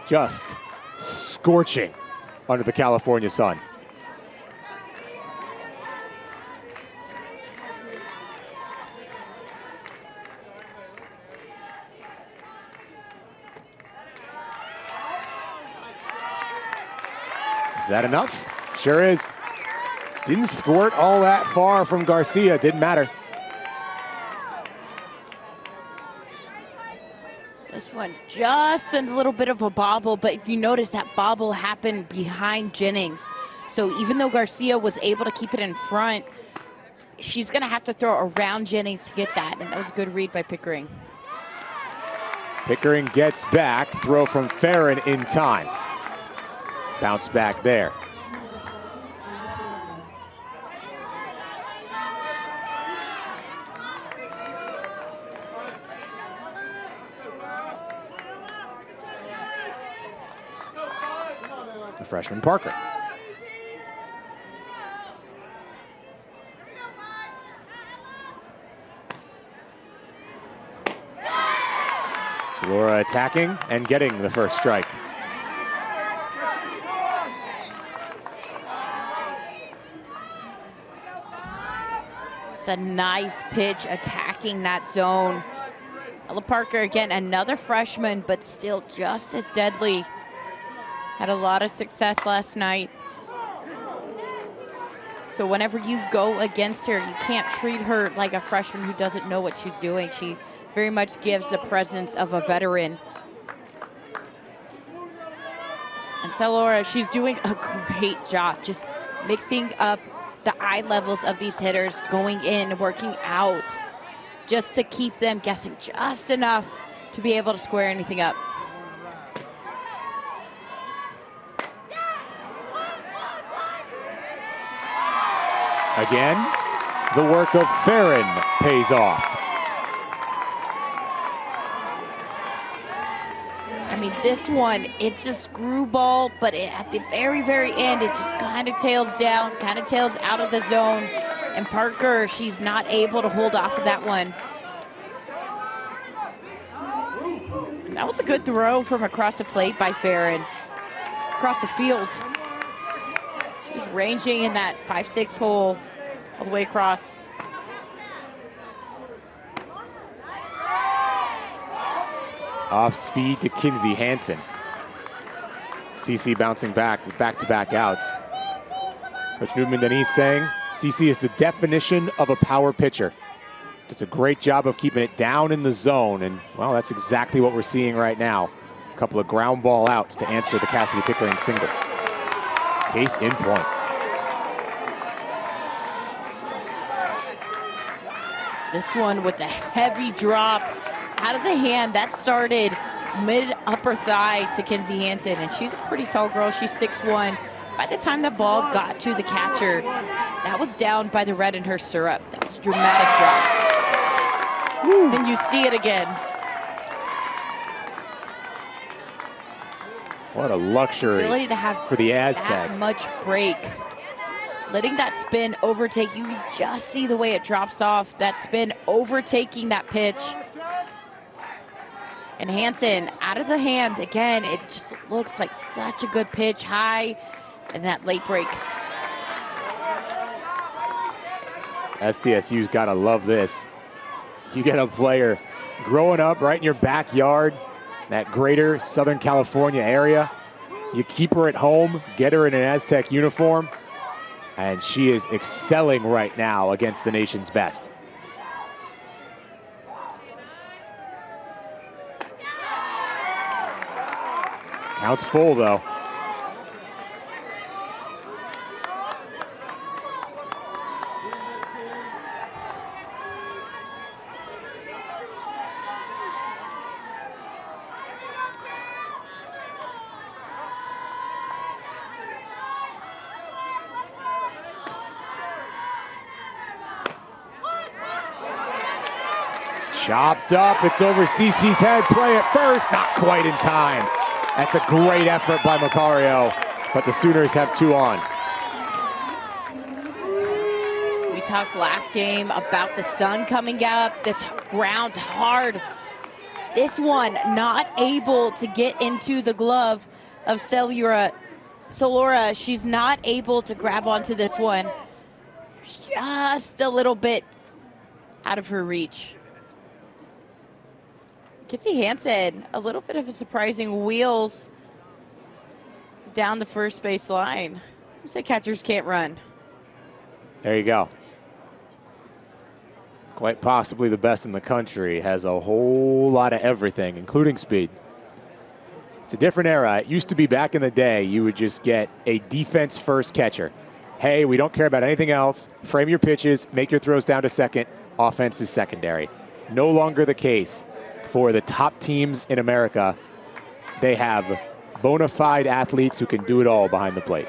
Just scorching under the California sun. Is that enough? Sure is. Didn't squirt all that far from Garcia, didn't matter. This one just a little bit of a bobble, but if you notice, that bobble happened behind Jennings. So even though Garcia was able to keep it in front, she's gonna have to throw around Jennings to get that, and that was a good read by Pickering. Pickering gets back, throw from Farron in time. Bounce back there. The freshman Parker. Laura attacking and getting the first strike. It's a nice pitch attacking that zone. Ella Parker, again, another freshman, but still just as deadly. Had a lot of success last night. So whenever you go against her, you can't treat her like a freshman who doesn't know what she's doing. She very much gives the presence of a veteran. And so Laura, she's doing a great job just mixing up the eye levels of these hitters, going in, working out, just to keep them guessing just enough to be able to square anything up. Again, the work of Farron pays off. I mean, this one, it's a screwball, but at the very, very end, it just kind of tails down, kind of tails out of the zone. And Parker, she's not able to hold off of that one. And that was a good throw from across the plate by Farron. Across the field. She's ranging in that 5-6 hole all the way across. Off speed to Kinsey Hansen. CC bouncing back with back-to-back outs. Coach Newman-Denise saying CC is the definition of a power pitcher. Does a great job of keeping it down in the zone, and well, that's exactly what we're seeing right now. A couple of ground ball outs to answer the Cassidy Pickering single. Case in point. This one with a heavy drop out of the hand. That started mid-upper thigh to Kinsey Hansen, and she's a pretty tall girl. She's 6'1". By the time the ball got to the catcher, that was down by the red in her stirrup. That was a dramatic drop. Woo. Then you see it again. What a luxury Ability to have for the Aztecs. That much break. Letting that spin overtake, you can just see the way it drops off. That spin overtaking that pitch. And Hansen out of the hand again. It just looks like such a good pitch, high, and that late break. SDSU's got to love this. You get a player growing up right in your backyard, that greater Southern California area. You keep her at home, get her in an Aztec uniform, and she is excelling right now against the nation's best. Counts full, though. Chopped up, it's over CeCe's head. Play at first, not quite in time. That's a great effort by Macario, but the Sooners have 2 on. We talked last game about the sun coming up, this ground hard. This one not able to get into the glove of Solora. She's not able to grab onto this one. Just a little bit out of her reach. Kitsy Hansen, a little bit of a surprising wheels down the first base line. You say catchers can't run. There you go. Quite possibly the best in the country. Has a whole lot of everything, including speed. It's a different era. It used to be back in the day, you would just get a defense-first catcher. Hey, we don't care about anything else. Frame your pitches, make your throws down to second. Offense is secondary. No longer the case. For the top teams in America, they have bona fide athletes who can do it all behind the plate.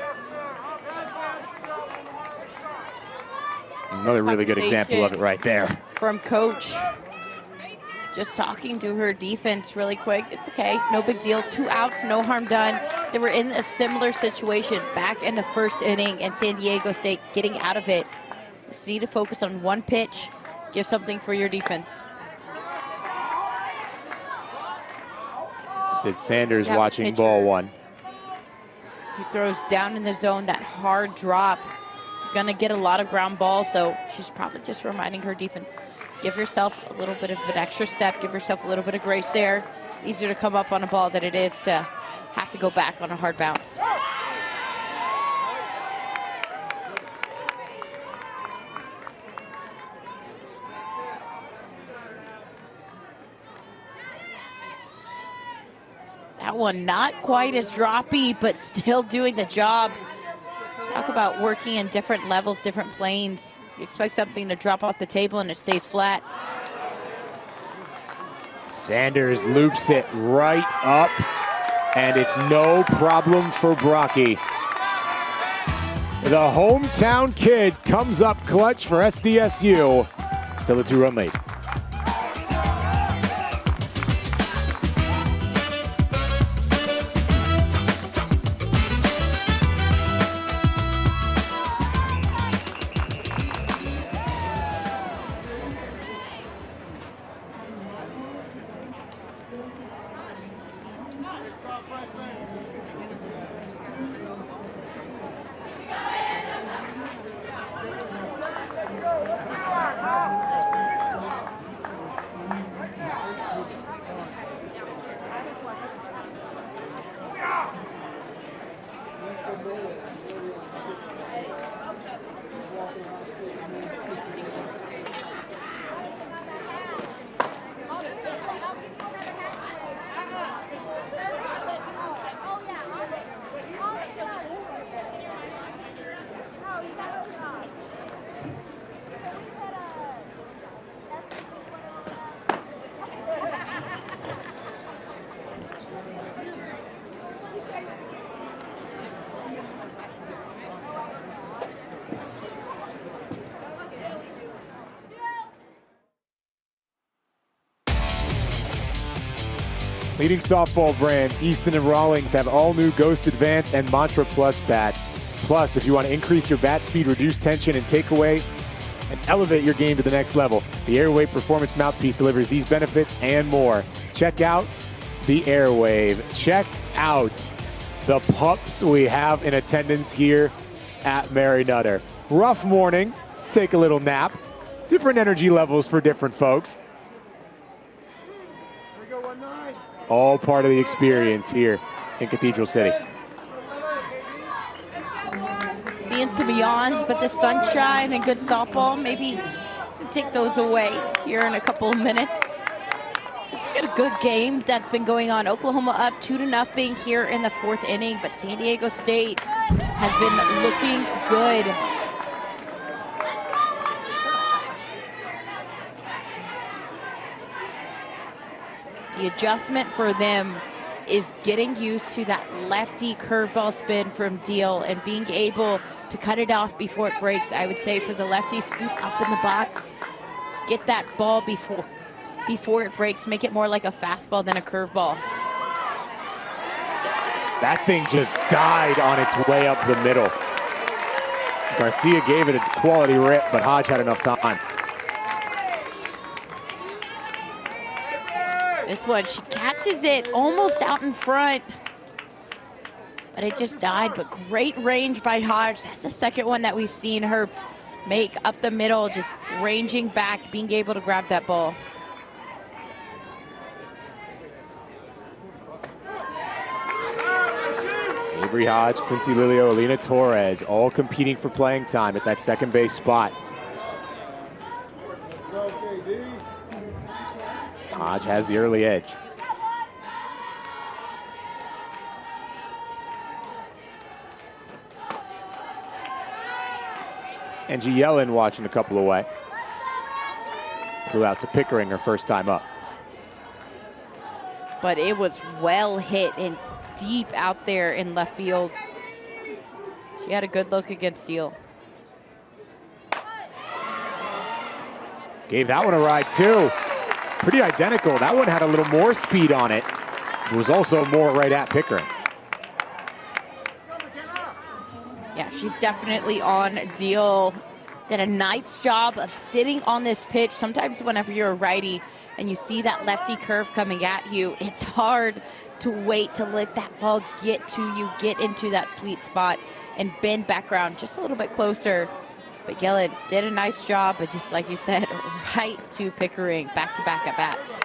Another really good example of it right there. From Coach, just talking to her defense really quick. It's okay, no big deal. 2 outs, no harm done. They were in a similar situation back in the first inning, and San Diego State getting out of it. Just need to focus on one pitch, give something for your defense. Sid Sanders watching ball 1. He throws down in the zone, that hard drop. You're gonna get a lot of ground balls, so she's probably just reminding her defense, give yourself a little bit of an extra step, give yourself a little bit of grace there. It's easier to come up on a ball than it is to have to go back on a hard bounce. That one not quite as droppy, but still doing the job. Talk about working in different levels, different planes. You expect something to drop off the table and it stays flat. Sanders loops it right up, and it's no problem for Brocky. The hometown kid comes up clutch for SDSU. Still a 2-run lead. Leading softball brands, Easton and Rawlings, have all new Ghost Advance and Mantra Plus bats. Plus, if you want to increase your bat speed, reduce tension, and take away and elevate your game to the next level, the Airwave Performance Mouthpiece delivers these benefits and more. Check out the Airwave. Check out the pups we have in attendance here at Mary Nutter. Rough morning take a little nap. Different energy levels for different folks. All part of the experience here in Cathedral City. Seeing some yawns, but the sunshine and good softball, maybe take those away here in a couple of minutes. It's been a good game that's been going on. Oklahoma up 2-0 here in the 4th inning, but San Diego State has been looking good. The adjustment for them is getting used to that lefty curveball spin from Deal and being able to cut it off before it breaks. I would say for the lefty, scoop up in the box, get that ball before it breaks, make it more like a fastball than a curveball. That thing just died on its way up the middle. Garcia gave it a quality rip, but Hodge had enough time. This one, she catches it almost out in front, but it just died, but great range by Hodge. That's the second one that we've seen her make up the middle, just ranging back, being able to grab that ball. Avery Hodge, Quincy Lilio, Alina Torres, all competing for playing time at that second base spot. Hodge has the early edge. Angie Yellen watching a couple away. Flew out to Pickering her first time up. But it was well hit and deep out there in left field. She had a good look against Deal. Gave that one a ride too. Pretty identical. That one had a little more speed on it. It was also more right at Pickering. Yeah, she's definitely on Deal. Did a nice job of sitting on this pitch. Sometimes whenever you're a righty and you see that lefty curve coming at you, it's hard to wait to let that ball get to you, get into that sweet spot and bend back around just a little bit closer. But Yellen did a nice job, but just like you said, right to Pickering, back-to-back at-bats.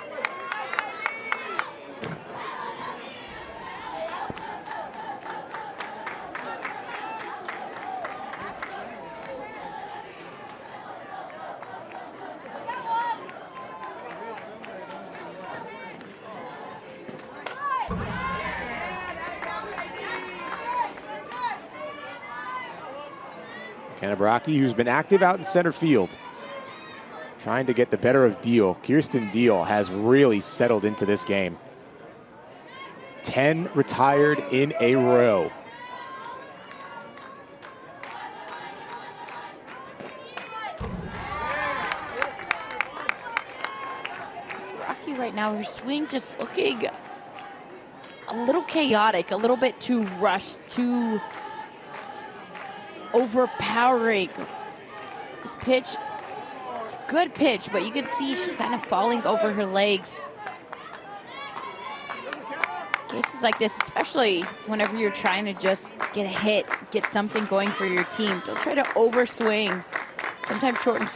Kanabraki, who's been active out in center field, trying to get the better of Deal. Kirsten Deal has really settled into this game. 10 retired in a row. Rocky right now, her swing just looking a little chaotic, a little bit too rushed, too overpowering. This pitch, it's a good pitch, but you can see she's kind of falling over her legs. Cases like this, especially whenever you're trying to just get a hit, get something going for your team, don't try to overswing. Sometimes short and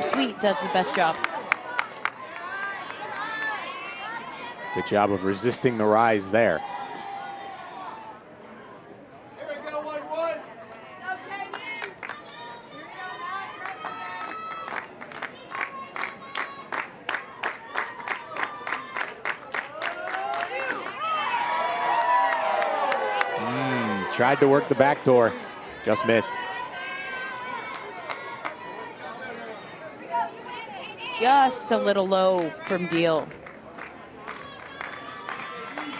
sweet does the best job. Good job of resisting the rise there. Tried to work the back door, just missed. Just a little low from Deal.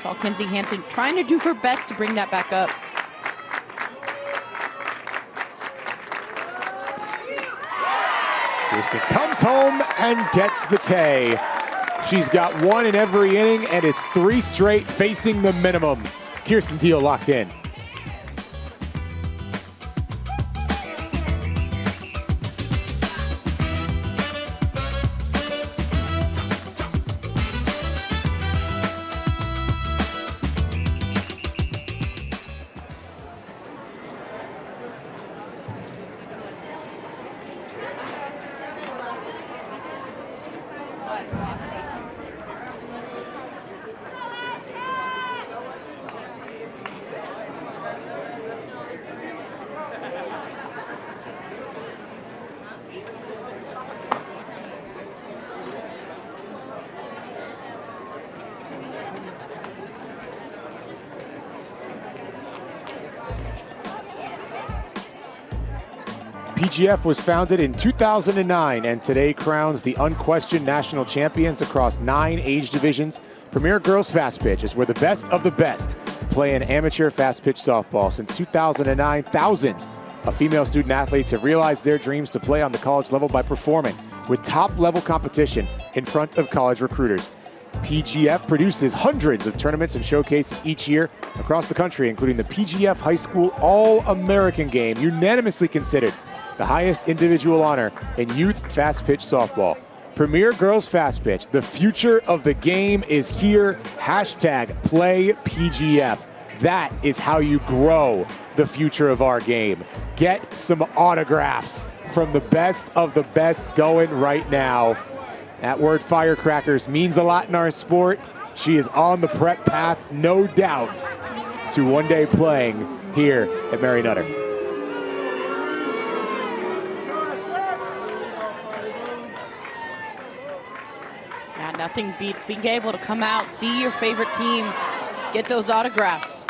Saw Kinsey Hansen trying to do her best to bring that back up. Kirsten comes home and gets the K. She's got one in every inning, and it's 3 straight facing the minimum. Kirsten Deal locked in. PGF was founded in 2009 and today crowns the unquestioned national champions across 9 age divisions. Premier Girls Fast Pitch is where the best of the best play in amateur fast pitch softball. Since 2009, thousands of female student athletes have realized their dreams to play on the college level by performing with top-level competition in front of college recruiters. PGF produces hundreds of tournaments and showcases each year across the country, including the PGF High School All-American Game, unanimously considered the highest individual honor in youth fast pitch softball. Premier Girls Fast Pitch, the future of the game is here. Hashtag play PGF. That is how you grow the future of our game. Get some autographs from the best of the best going right now. That word firecrackers means a lot in our sport. She is on the prep path, no doubt, to one day playing here at Mary Nutter. Yeah, nothing beats being able to come out, see your favorite team, get those autographs.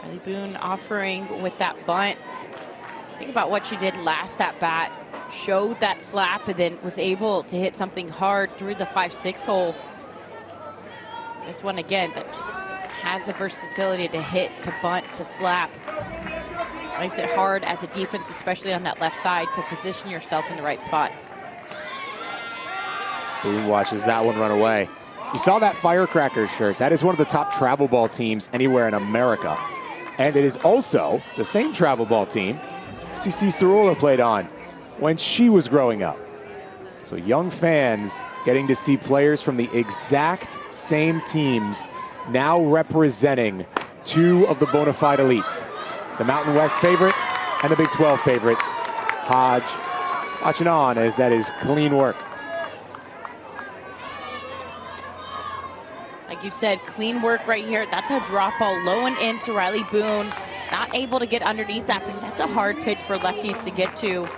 Riley Boone offering with that bunt. Think about what she did last at bat. Showed that slap and then was able to hit something hard through the 5-6 hole. This one again that has the versatility to hit, to bunt, to slap. Makes it hard as a defense, especially on that left side, to position yourself in the right spot. Boone watches that one run away. You saw that firecracker shirt. That is one of the top travel ball teams anywhere in America. And it is also the same travel ball team CC Cerula played on when she was growing up. So young fans getting to see players from the exact same teams now representing 2 of the bona fide elites. The Mountain West favorites and the Big 12 favorites. Hodge watching on as that is clean work. Like you said, clean work right here. That's a drop ball low and into Riley Boone. Not able to get underneath that because that's a hard pitch for lefties to get to.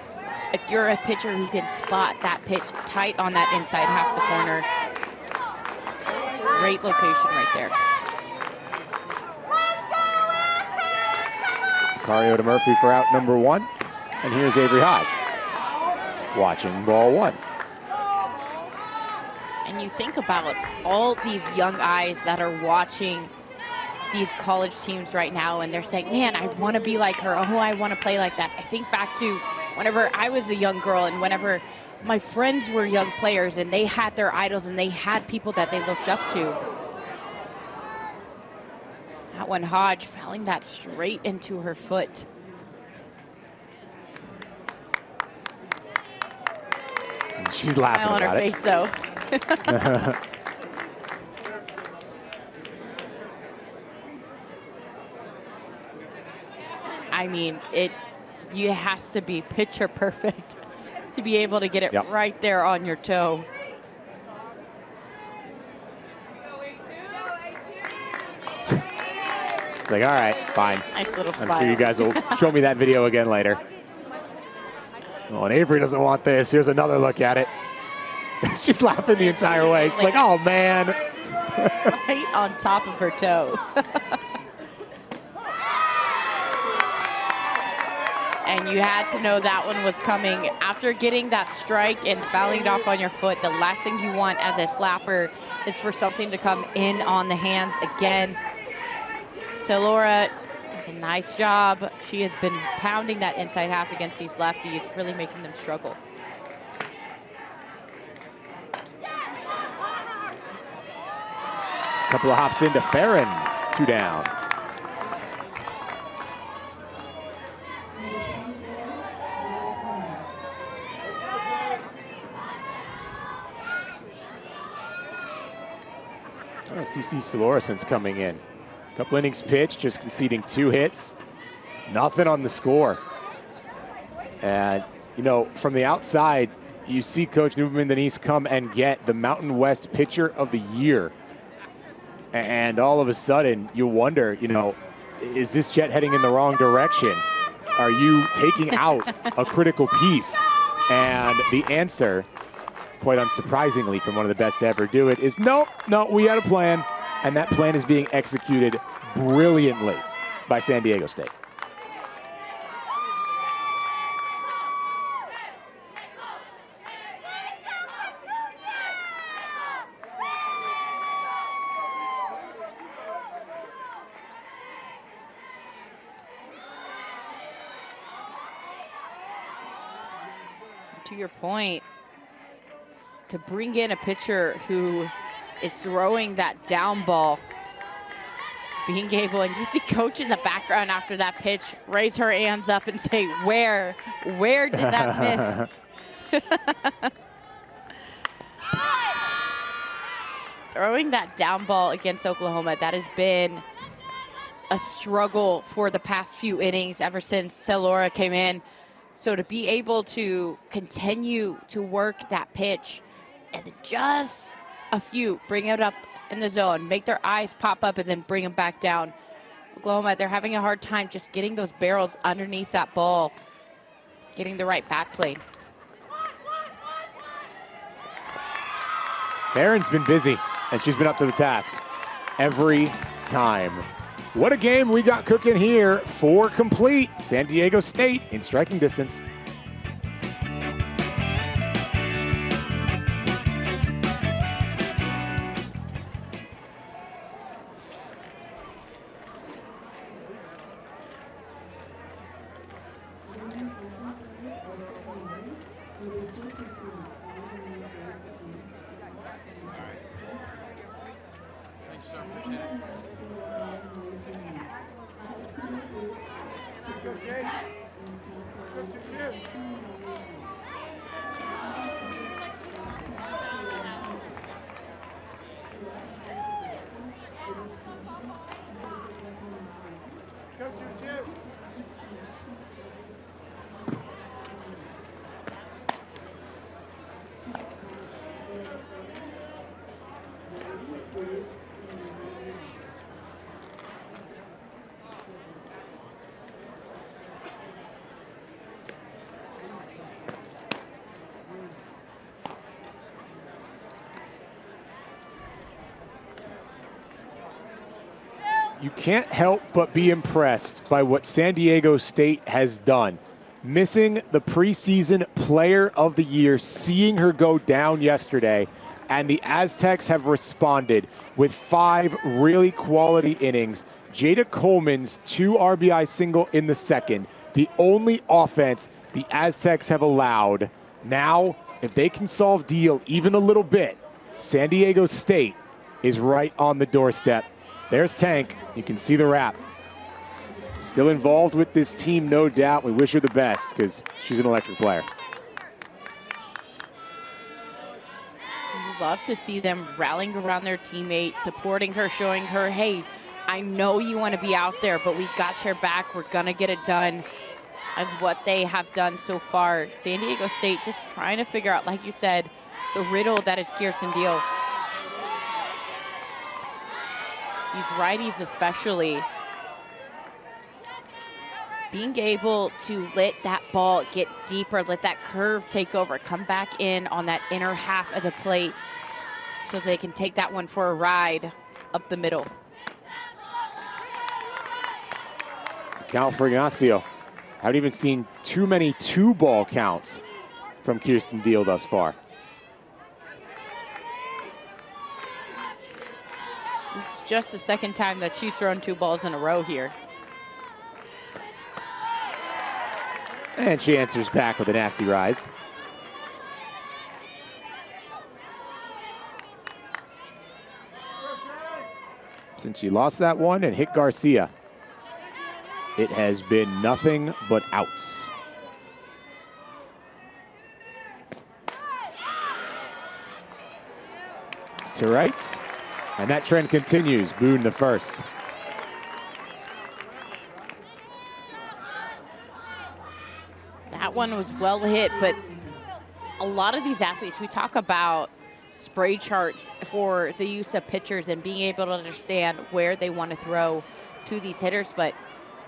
If you're a pitcher who can spot that pitch tight on that inside half the corner. Great location right there. Cario to Murphy for out number 1. And here's Avery Hodge watching ball 1. And you think about all these young eyes that are watching these college teams right now, and they're saying, man, I want to be like her. Oh, I want to play like that. I think back to whenever I was a young girl and whenever my friends were young players and they had their idols and they had people that they looked up to. That one, Hodge fouling that straight into her foot. She's laughing on her face, though. I mean, it has to be picture perfect to be able to get it right there on your toe. It's like, all right, fine. Nice little smile. I'm sure you guys will show me that video again later. Oh, and Avery doesn't want this. Here's another look at it. She's laughing the entire way. She's like, oh, man. Right on top of her toe. And you had to know that one was coming. After getting that strike and fouling it off on your foot, the last thing you want as a slapper is for something to come in on the hands again. So Laura does a nice job. She has been pounding that inside half against these lefties, really making them struggle. Couple of hops into Farron, 2 down. CC Solorison's coming in. Couple innings pitched, just conceding 2 hits. Nothing on the score. And, you know, from the outside, you see Coach Newman Denise come and get the Mountain West Pitcher of the Year. And all of a sudden, you wonder, you know, is this jet heading in the wrong direction? Are you taking out a critical piece? And the answer, quite unsurprisingly from one of the best to ever do it, is nope, no, we had a plan. and that plan is being executed brilliantly by San Diego State. To your point, to bring in a pitcher who is throwing that down ball, being able, and you see coach in the background after that pitch raise her hands up and say, where did that miss? Throwing that down ball against Oklahoma, that has been a struggle for the past few innings ever since Celora came in. So to be able to continue to work that pitch and then just a few, bring it up in the zone, make their eyes pop up and then bring them back down. Oklahoma, they're having a hard time just getting those barrels underneath that ball, getting the right bat plane. Erin's been busy, and she's been up to the task every time. What a game we got cooking here. 4 complete. San Diego State in striking distance. You can't help but be impressed by what San Diego State has done. Missing the preseason player of the year, seeing her go down yesterday, and the Aztecs have responded with 5 really quality innings. Jada Coleman's 2 RBI single in the second, the only offense the Aztecs have allowed. Now, if they can solve deal even a little bit, San Diego State is right on the doorstep. There's Tank. You can see the wrap. Still involved with this team, no doubt. We wish her the best because she's an electric player. We'd love to see them rallying around their teammates, supporting her, showing her, hey, I know you want to be out there, but we got your back. We're going to get it done, as what they have done so far. San Diego State just trying to figure out, like you said, the riddle that is Kirsten Deal. These righties especially, being able to let that ball get deeper, let that curve take over, come back in on that inner half of the plate so they can take that one for a ride up the middle. Count for Ignacio. Haven't even seen too many 2-ball counts from Kirsten Deal thus far. This is just the second time that she's thrown 2 balls in a row here. And she answers back with a nasty rise. Since she lost that one and hit Garcia, it has been nothing but outs. To right. And that trend continues. Boone the first. That one was well hit, but a lot of these athletes, we talk about spray charts for the use of pitchers and being able to understand where they want to throw to these hitters, but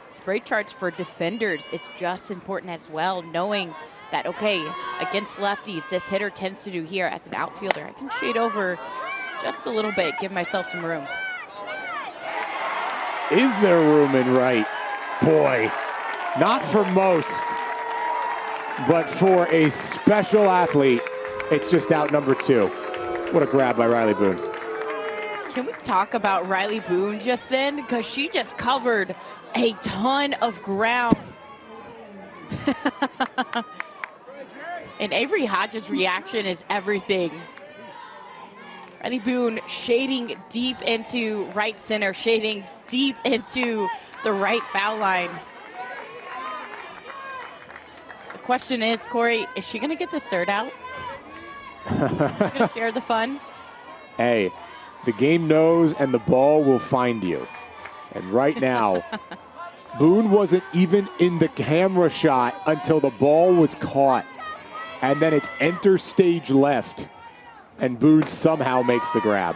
spray charts for defenders is just important as well, knowing that, okay, against lefties, this hitter tends to do here. As an outfielder, I can shade over just a little bit, give myself some room. Is there room in right? Boy, not for most, but for a special athlete, it's just out number 2. What a grab by Riley Boone. Can we talk about Riley Boone just then? Because she just covered a ton of ground. And Avery Hodges' reaction is everything. Riley Boone shading deep into right center, shading deep into the right foul line. The question is, Corey, is she going to get the cert out? Going to share the fun? Hey, the game knows and the ball will find you. And right now, Boone wasn't even in the camera shot until the ball was caught. And then it's enter stage left. And Boone somehow makes the grab.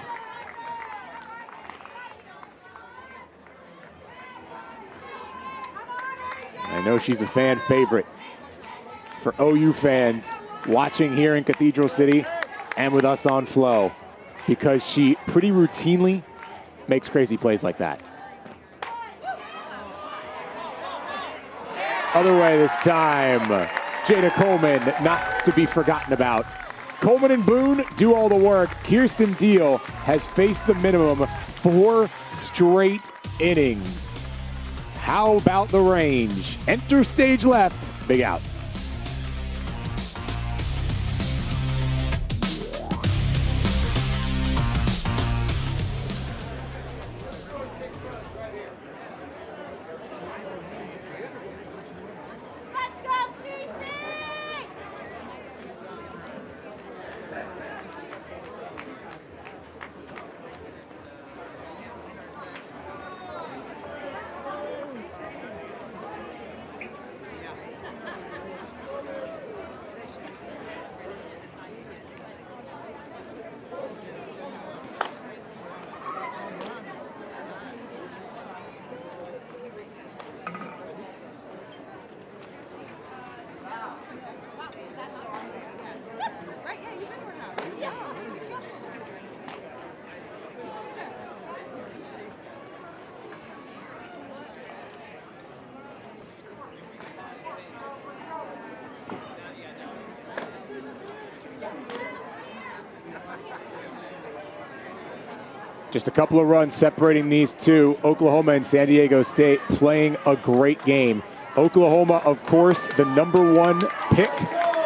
I know she's a fan favorite for OU fans watching here in Cathedral City and with us on Flow, because she pretty routinely makes crazy plays like that. Other way this time, Jada Coleman, not to be forgotten about. Coleman and Boone do all the work. Kirsten Deal has faced the minimum 4 straight innings. How about the range? Enter stage left, big out. Just a couple of runs separating these two. Oklahoma and San Diego State playing a great game. Oklahoma, of course, the #1 pick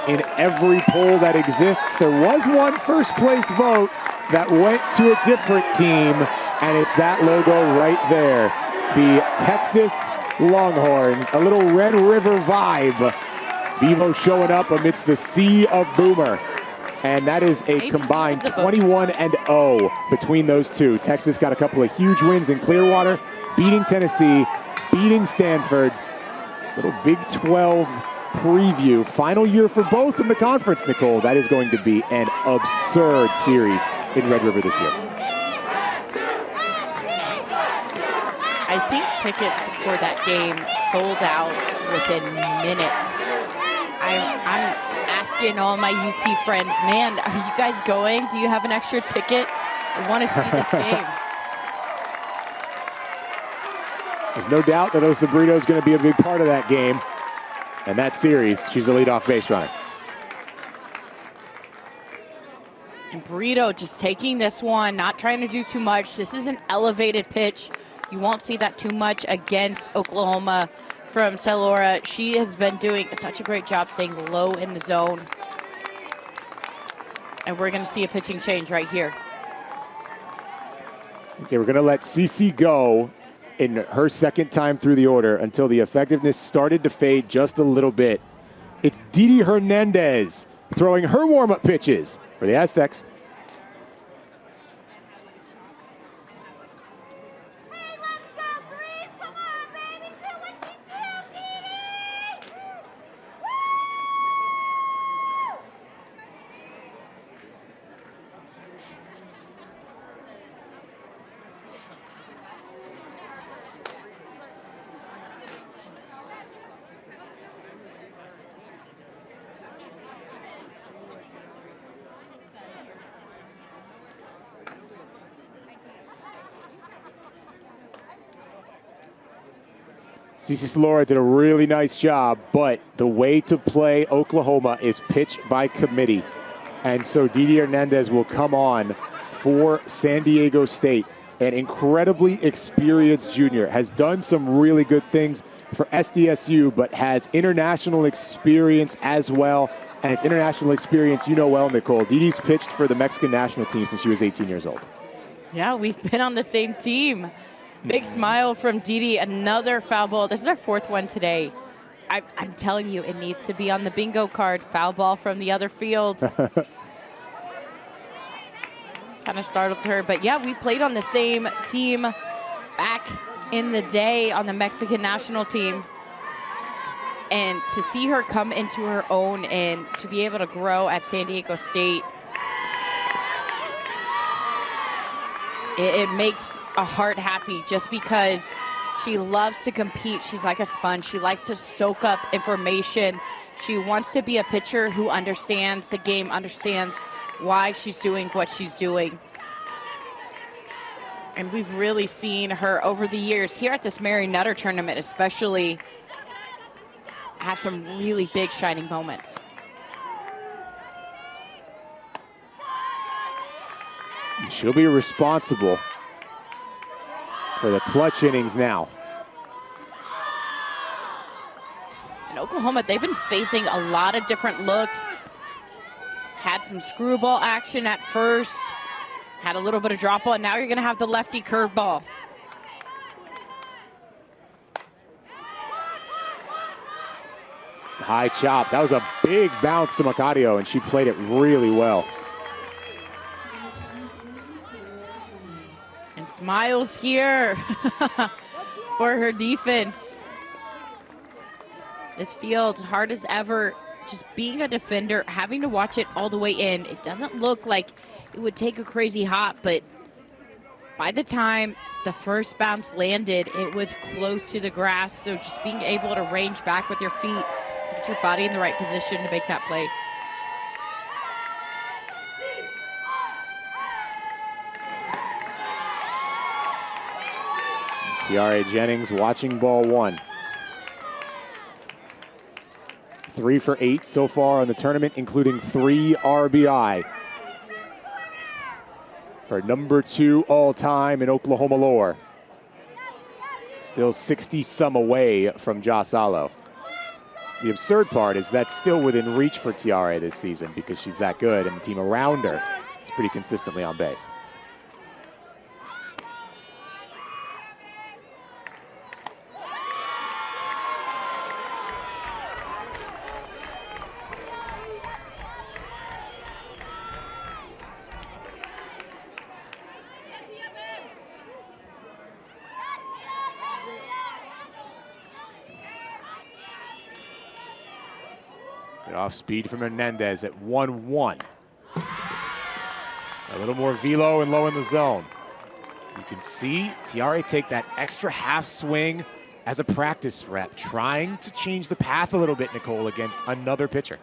in every poll that exists. There was one first place vote that went to a different team, and it's that logo right there. The Texas Longhorns, a little Red River vibe. Bevo showing up amidst the sea of Boomer. And that is a combined 21-0 between those two. Texas got a couple of huge wins in Clearwater, beating Tennessee, beating Stanford. Little Big 12 preview. Final year for both in the conference, Nicole. That is going to be an absurd series in Red River this year. I think tickets for that game sold out within minutes. I'm asking all my UT friends, man, are you guys going? Do you have an extra ticket? I want to see this game. There's no doubt that Osabrito is going to be a big part of that game. And that series, she's the leadoff base runner. And Brito just taking this one, not trying to do too much. This is an elevated pitch. You won't see that too much against Oklahoma from Celora. She has been doing such a great job staying low in the zone. And we're going to see a pitching change right here. They were going to let Cece go in her second time through the order until the effectiveness started to fade just a little bit. It's Didi Hernandez throwing her warm-up pitches for the Aztecs. Cece Laura did a really nice job, but the way to play Oklahoma is pitch by committee. And so Didi Hernandez will come on for San Diego State. An incredibly experienced junior, has done some really good things for SDSU, but has international experience as well. And it's international experience, you know well, Nicole. Didi's pitched for the Mexican national team since she was 18 years old. Yeah, we've been on the same team. Big smile from Didi. Another foul ball. This is our fourth one today. I'm telling you, it needs to be on the bingo card. Foul ball from the other field. Kind of startled her, but yeah, we played on the same team back in the day on the Mexican national team. And to see her come into her own and to be able to grow at San Diego State, it makes a heart happy just because she loves to compete. She's like a sponge. She likes to soak up information. She wants to be a pitcher who understands the game, understands why she's doing what she's doing. And we've really seen her over the years here at this Mary Nutter tournament, especially, have some really big shining moments. She'll be responsible for the clutch innings now. In Oklahoma, they've been facing a lot of different looks. Had some screwball action at first, had a little bit of drop ball, and now you're gonna have the lefty curveball. High chop, that was a big bounce to Macario, and she played it really well. And smiles here for her defense. This field, hard as ever, just being a defender, having to watch it all the way in. It doesn't look like it would take a crazy hop, but by the time the first bounce landed, it was close to the grass. So just being able to range back with your feet, get your body in the right position to make that play. Tiare Jennings watching ball one. 3 for 8 so far on the tournament, including 3 RBI. For number 2 all-time in Oklahoma lore. Still 60-some away from Joss Allo. The absurd part is that's still within reach for Tiare this season because she's that good, and the team around her is pretty consistently on base. Good off speed from Hernandez at 1-1. A little more velo and low in the zone. You can see Tiare take that extra half swing as a practice rep, trying to change the path a little bit, Nicole, against another pitcher.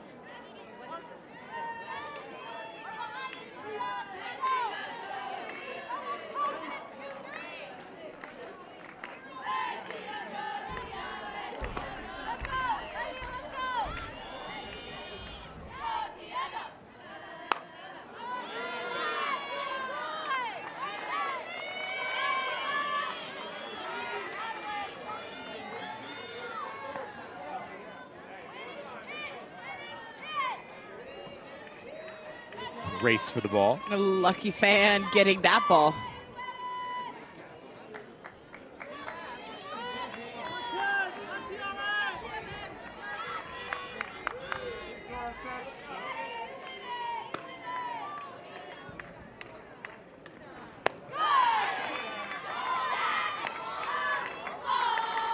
Race for the ball. A lucky fan getting that ball.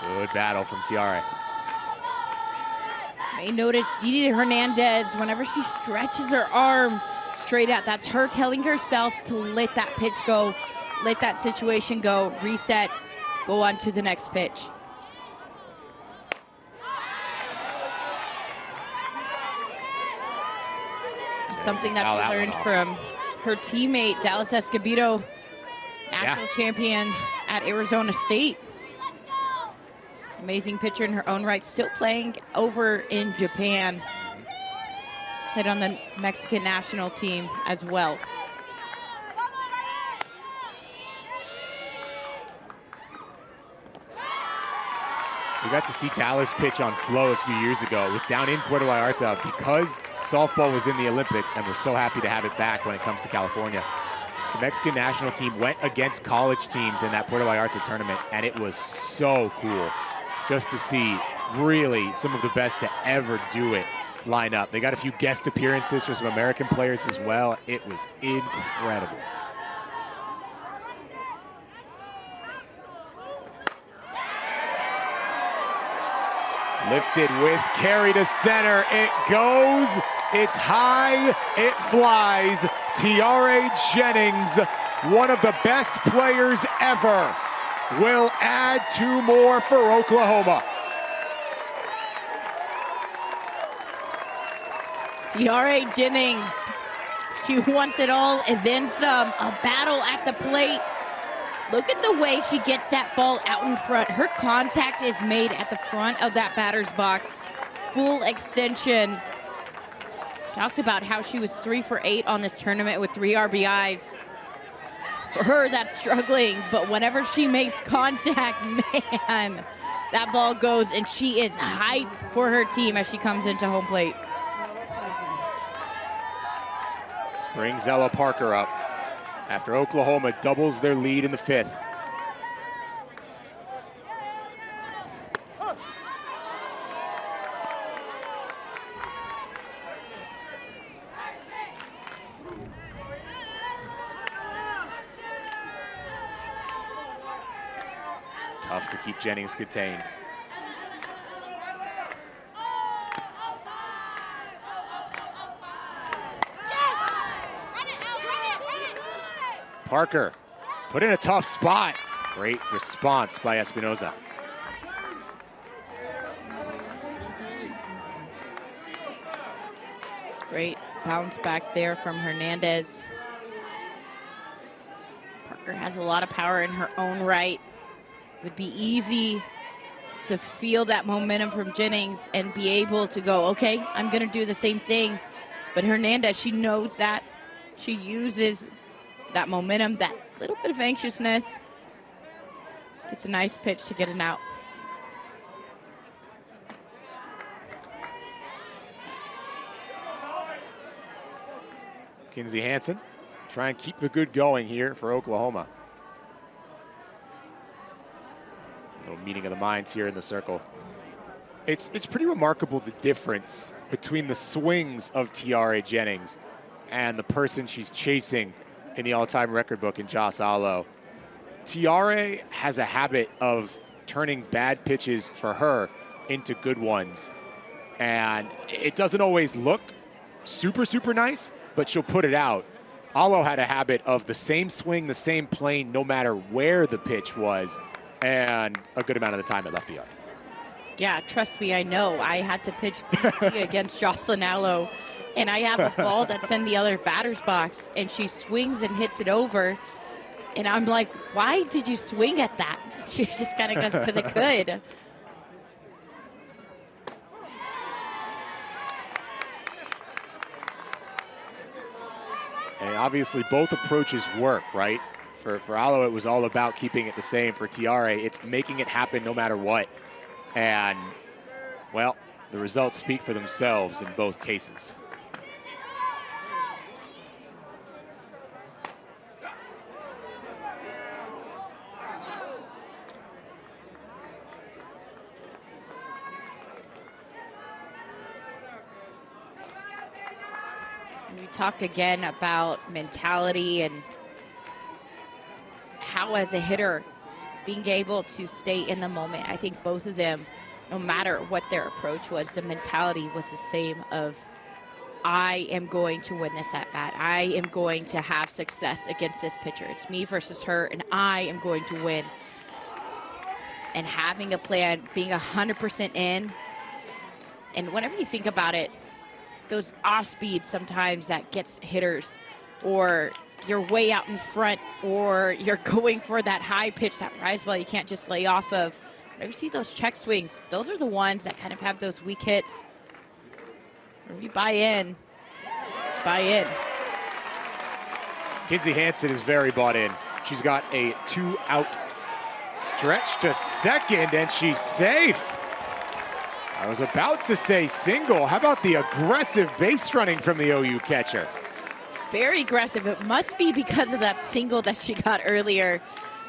Good battle from Tiare. May notice Didi Hernandez, whenever she stretches her arm straight out, that's her telling herself to let that pitch go, let that situation go, reset, go on to the next pitch. Something that she learned from her teammate, Dallas Escobedo, national champion at Arizona State. Amazing pitcher in her own right, still playing over in Japan. Played on the Mexican national team as well. We got to see Dallas pitch on Flo a few years ago. It was down in Puerto Vallarta because softball was in the Olympics, and we're so happy to have it back when it comes to California. The Mexican national team went against college teams in that Puerto Vallarta tournament, and it was so cool just to see really some of the best to ever do it line up. They got a few guest appearances for some American players as well. It was incredible. Lifted with carry to center. It goes. It's high. It flies. Tiare Jennings, one of the best players ever, will add 2 more for Oklahoma. Tiare Jennings, she wants it all and then some. A battle at the plate. Look at the way she gets that ball out in front. Her contact is made at the front of that batter's box. Full extension. Talked about how she was 3 for 8 on this tournament with 3 RBIs. For her, that's struggling, but whenever she makes contact, man, that ball goes, and she is hyped for her team as she comes into home plate. Brings Ella Parker up after Oklahoma doubles their lead in the 5th. Tough to keep Jennings contained. Parker put in a tough spot. Great response by Espinoza. Great bounce back there from Hernandez. Parker has a lot of power in her own right. It would be easy to feel that momentum from Jennings and be able to go, okay, I'm going to do the same thing. But Hernandez, she knows that. She uses that momentum, that little bit of anxiousness. It's a nice pitch to get an out. Kinsey Hansen try and keep the good going here for Oklahoma. Little meeting of the minds here in the circle. It's pretty remarkable the difference between the swings of Tiare Jennings and the person she's chasing in the all-time record book in Joss Allo. Tiare has a habit of turning bad pitches for her into good ones. And it doesn't always look super, super nice, but she'll put it out. Allo had a habit of the same swing, the same plane, no matter where the pitch was, and a good amount of the time it left the yard. Yeah, trust me, I know. I had to pitch against Jocelyn Allo, and I have a ball that's in the other batter's box, and she swings and hits it over. And I'm like, why did you swing at that? She just kind of goes, because it could. And obviously both approaches work, right? For Allo, it was all about keeping it the same. For Tiare, it's making it happen no matter what. And, well, the results speak for themselves in both cases. We talk again about mentality and how, as a hitter, being able to stay in the moment. I think both of them, no matter what their approach was, the mentality was the same of, I am going to win this at bat. I am going to have success against this pitcher. It's me versus her, and I am going to win. And having a plan, being 100% in, and whenever you think about it, those off speeds sometimes that gets hitters, or you're way out in front, or you're going for that high pitch, that rise ball you can't just lay off of. Whenever you see those check swings, those are the ones that kind of have those weak hits. When you buy in, buy in. Kinzie Hansen is very bought in. She's got a 2-out stretch to second, and she's safe. I was about to say single. How about the aggressive base running from the OU catcher? Very aggressive. It must be because of that single that she got earlier.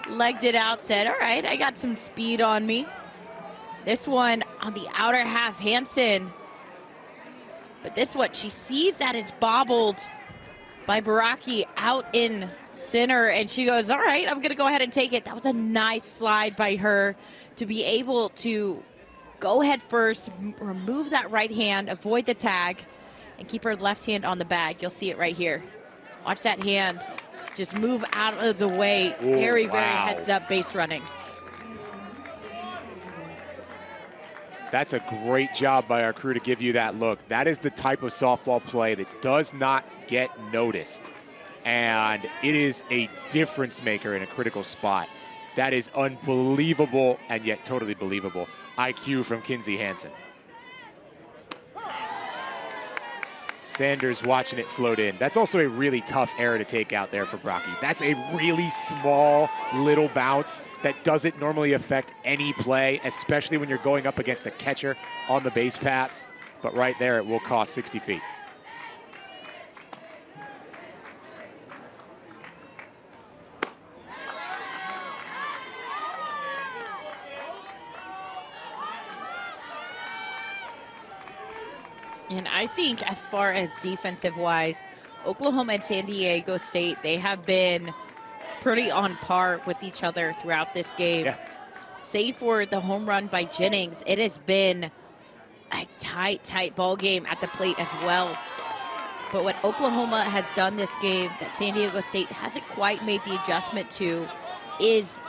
Legged it out, said, all right, I got some speed on me. This one on the outer half, Hansen. But this one, she sees that it's bobbled by Baraki out in center, and she goes, all right, I'm gonna go ahead and take it. That was a nice slide by her to be able to go head first, remove that right hand, avoid the tag, and keep her left hand on the bag. You'll see it right here. Watch that hand just move out of the way. Ooh, very wow. heads up base running. That's a great job by our crew to give you that look. That is the type of softball play that does not get noticed. And it is a difference maker in a critical spot. That is unbelievable and yet totally believable. IQ from Kinzie Hansen. Sanders watching it float in. That's also a really tough error to take out there for Baraki. That's a really small little bounce that doesn't normally affect any play, especially when you're going up against a catcher on the base paths. But right there, it will cost 60 feet. And I think as far as defensive-wise, Oklahoma and San Diego State, they have been pretty on par with each other throughout this game. Yeah. Save for the home run by Jennings, it has been a tight ball game at the plate as well. But what Oklahoma has done this game that San Diego State hasn't quite made the adjustment to is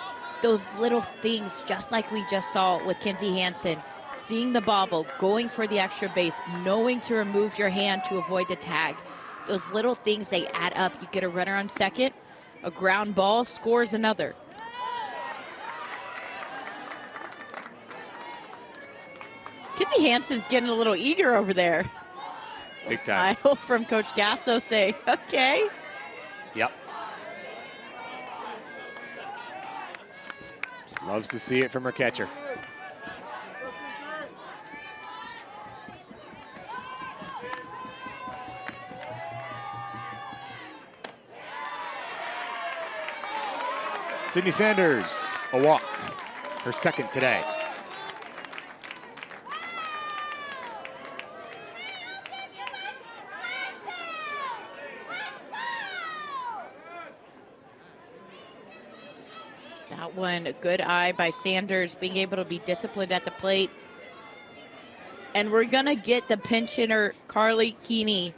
those little things, just like we just saw with Kinzie Hansen. Seeing the bobble, going for the extra base, knowing to remove your hand to avoid the tag. Those little things, they add up. You get a runner on second, a ground ball, scores another. Kinzie Hansen's getting a little eager over there. Big time. Smile from Coach Gasso saying, okay. Yep. Just loves to see it from her catcher. Sydney Sanders, a walk, her second today. That one, a good eye by Sanders, being able to be disciplined at the plate. And we're gonna get the pinch hitter, Carly Keeney.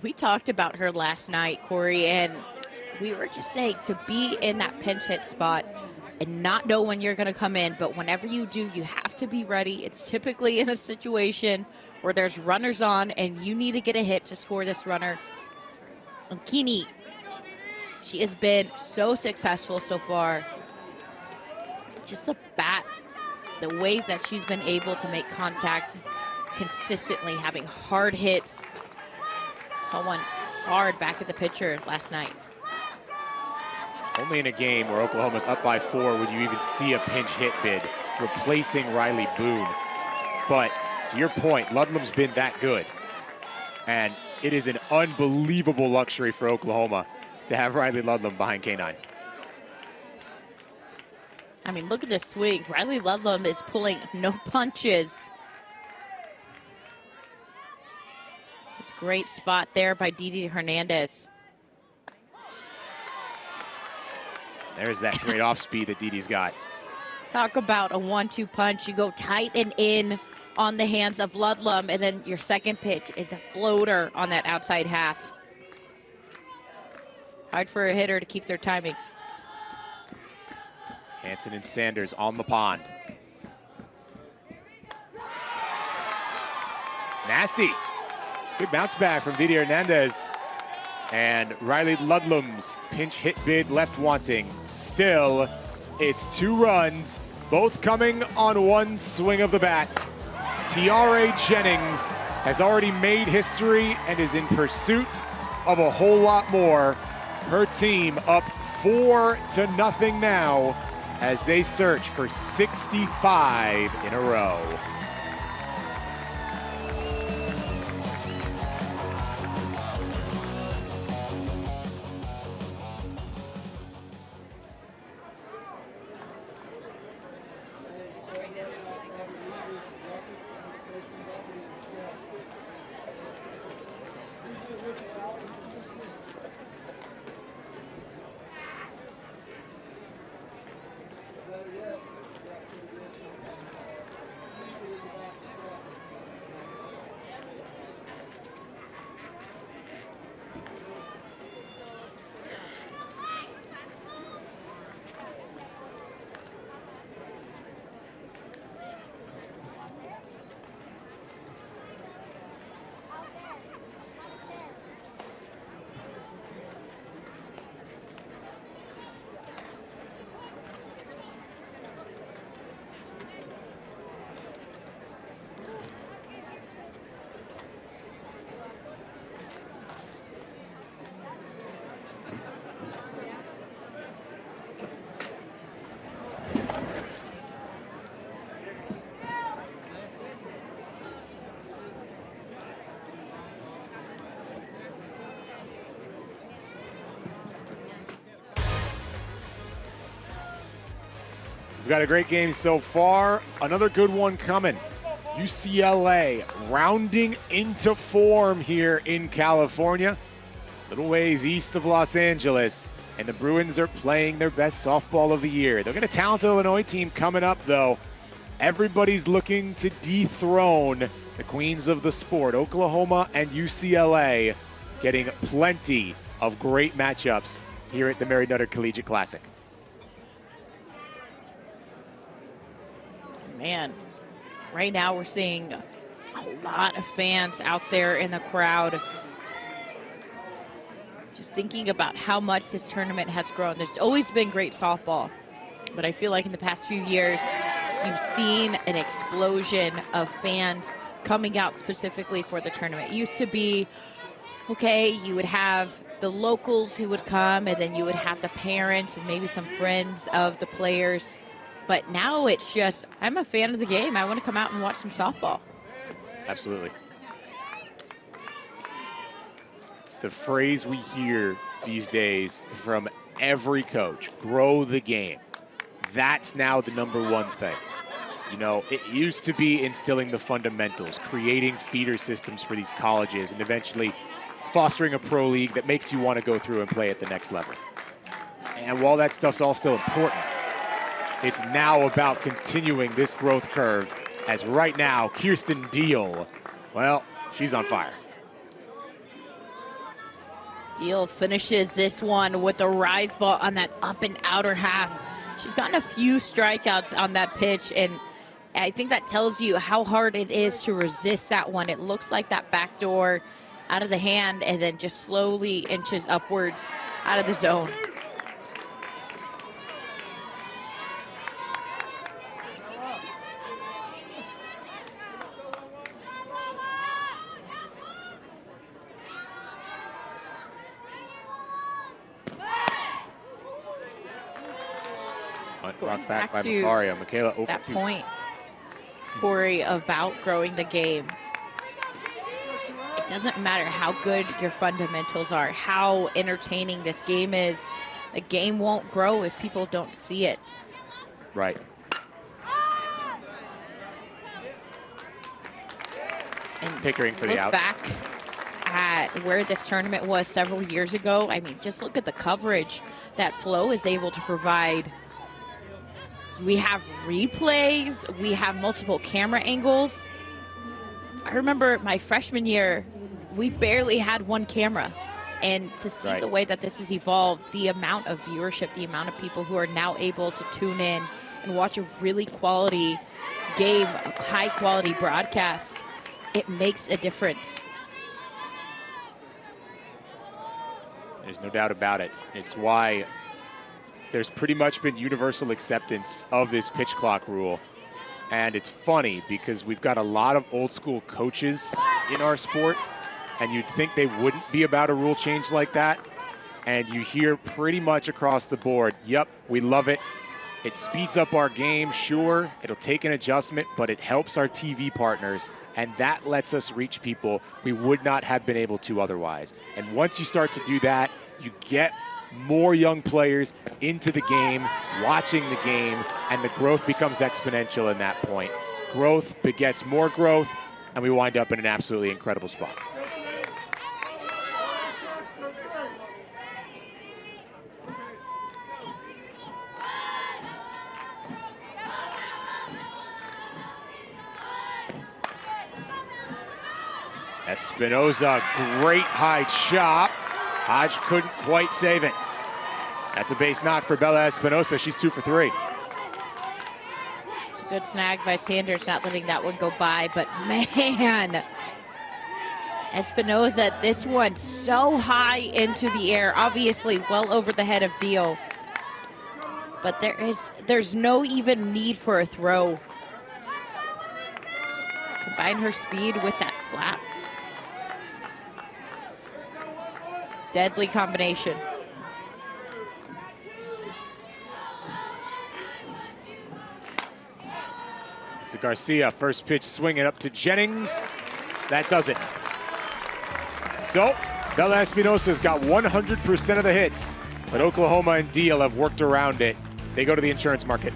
We talked about her last night, Corey, and we were just saying to be in that pinch hit spot and not know when you're going to come in, but whenever you do, you have to be ready. It's typically in a situation where there's runners on and you need to get a hit to score this runner. And Keeney, she has been so successful so far. Just a bat, the way that she's been able to make contact consistently, having hard hits. Saw one hard back at the pitcher last night. Only in a game where Oklahoma's up by 4 would you even see a pinch hit bid replacing Riley Boone. But to your point, Ludlam's been that good. And it is an unbelievable luxury for Oklahoma to have Riley Ludlam behind K9. I mean, look at this swing. Riley Ludlam is pulling no punches. It's a great spot there by Didi Hernandez. There's that great off speed that Didi's got. Talk about a 1-2 punch. You go tight and in on the hands of Ludlam, and then your second pitch is a floater on that outside half. Hard for a hitter to keep their timing. Hansen and Sanders on the pond. Nasty. Good bounce back from Didi Hernandez. And Riley Ludlam's pinch hit bid left wanting. Still, it's 2 runs both coming on one swing of the bat. Tiare Jennings has already made history and is in pursuit of a whole lot more. Her team up 4-0 now as they search for 65 in a row. We've got a great game so far. Another good one coming. UCLA rounding into form here in California, little ways east of Los Angeles, and the Bruins are playing their best softball of the year. They'll get a talented Illinois team coming up, though. Everybody's looking to dethrone the queens of the sport. Oklahoma and UCLA getting plenty of great matchups here at the Mary Nutter Collegiate Classic. Man, right now we're seeing a lot of fans out there in the crowd. Just thinking about how much this tournament has grown. There's always been great softball, but I feel like in the past few years, you've seen an explosion of fans coming out specifically for the tournament. It used to be, okay, you would have the locals who would come, and then you would have the parents and maybe some friends of the players. But now it's just, I'm a fan of the game. I want to come out and watch some softball. Absolutely. It's the phrase we hear these days from every coach: grow the game. That's now the #1 thing. You know, it used to be instilling the fundamentals, creating feeder systems for these colleges, and eventually fostering a pro league that makes you want to go through and play at the next level. And while that stuff's all still important, it's now about continuing this growth curve, as right now, Kirsten Deal, well, she's on fire. Deal finishes this one with a rise ball on that up and outer half. She's gotten a few strikeouts on that pitch, and I think that tells you how hard it is to resist that one. It looks like that backdoor out of the hand and then just slowly inches upwards out of the zone. Rock back by Macario. Michaela over that point, Corey, about growing the game. It doesn't matter how good your fundamentals are, how entertaining this game is. The game won't grow if people don't see it. Right. And Pickering for the out. Back at where this tournament was several years ago. I mean, just look at the coverage that Flo is able to provide. We have replays, we have multiple camera angles. I remember my freshman year, we barely had one camera. And to see the way that this has evolved, the amount of viewership, the amount of people who are now able to tune in and watch a really quality game, a high quality broadcast, it makes a difference. There's no doubt about it. It's why there's pretty much been universal acceptance of this pitch clock rule. And it's funny because we've got a lot of old school coaches in our sport, and you'd think they wouldn't be about a rule change like that. And you hear pretty much across the board, yep, we love it. It speeds up our game, sure, it'll take an adjustment, but it helps our TV partners, and that lets us reach people we would not have been able to otherwise. And once you start to do that, you get more young players into the game, watching the game, and the growth becomes exponential in that point. Growth begets more growth, and we wind up in an absolutely incredible spot. Espinoza, great high chop. Hodge couldn't quite save it. That's a base knock for Bella Espinoza. She's 2 for 3. It's a good snag by Sanders, not letting that one go by, but man, Espinoza, this one so high into the air, obviously well over the head of Dio. But there's no even need for a throw. Combine her speed with that slap. Deadly combination. So Garcia, first pitch swinging up to Jennings. That does it. So Bella Espinoza's got 100% of the hits, but Oklahoma and Deal have worked around it. They go to the insurance market.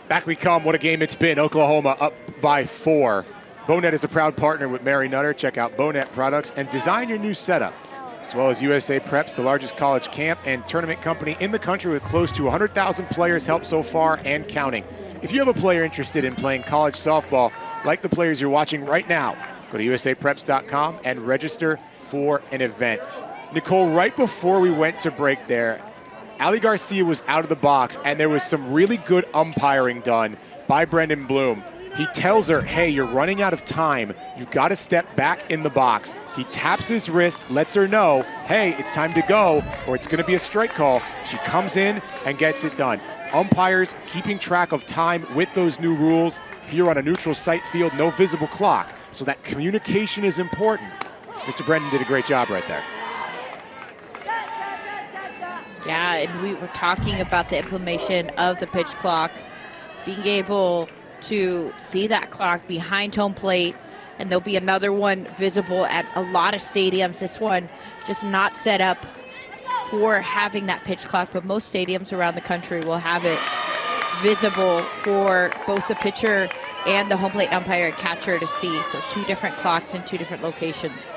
Back we come. What a game it's been. Oklahoma up by 4. Bonet is a proud partner with Mary Nutter. Check out Bonet products and design your new setup. As well as USA Preps, the largest college camp and tournament company in the country with close to 100,000 players helped so far and counting. If you have a player interested in playing college softball, like the players you're watching right now, go to usapreps.com and register for an event. Nicole, right before we went to break there, Ali Garcia was out of the box, and there was some really good umpiring done by Brendan Bloom. He tells her, hey, you're running out of time. You've got to step back in the box. He taps his wrist, lets her know, hey, it's time to go, or it's going to be a strike call. She comes in and gets it done. Umpires keeping track of time with those new rules. Here on a neutral site field, no visible clock. So that communication is important. Mr. Brendan did a great job right there. Yeah, and we were talking about the implementation of the pitch clock, being able to see that clock behind home plate, and there'll be another one visible at a lot of stadiums. This one just not set up for having that pitch clock, but most stadiums around the country will have it visible for both the pitcher and the home plate umpire and catcher to see. So 2 different clocks in 2 different locations.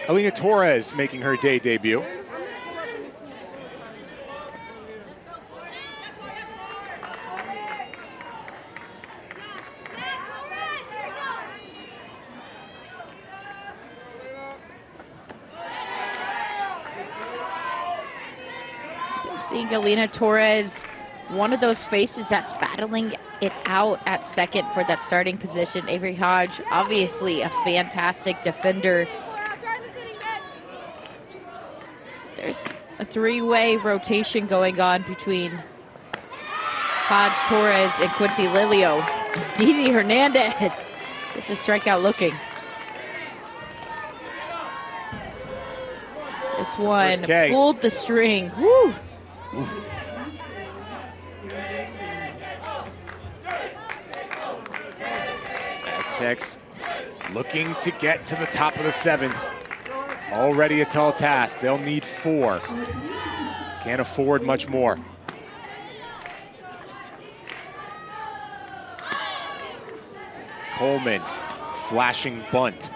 Alina Torres making her day debut. Seeing Alina Torres, one of those faces that's battling it out at second for that starting position. Avery Hodge, obviously a fantastic defender. There's a 3-way rotation going on between Hodge Torres and Quincy Lilio. Didi Hernandez. This is strikeout looking. This one pulled the string. Woo. Aztecs looking to get to the top of the 7th. Already a tall task. They'll need 4. Can't afford much more. Coleman, flashing bunt.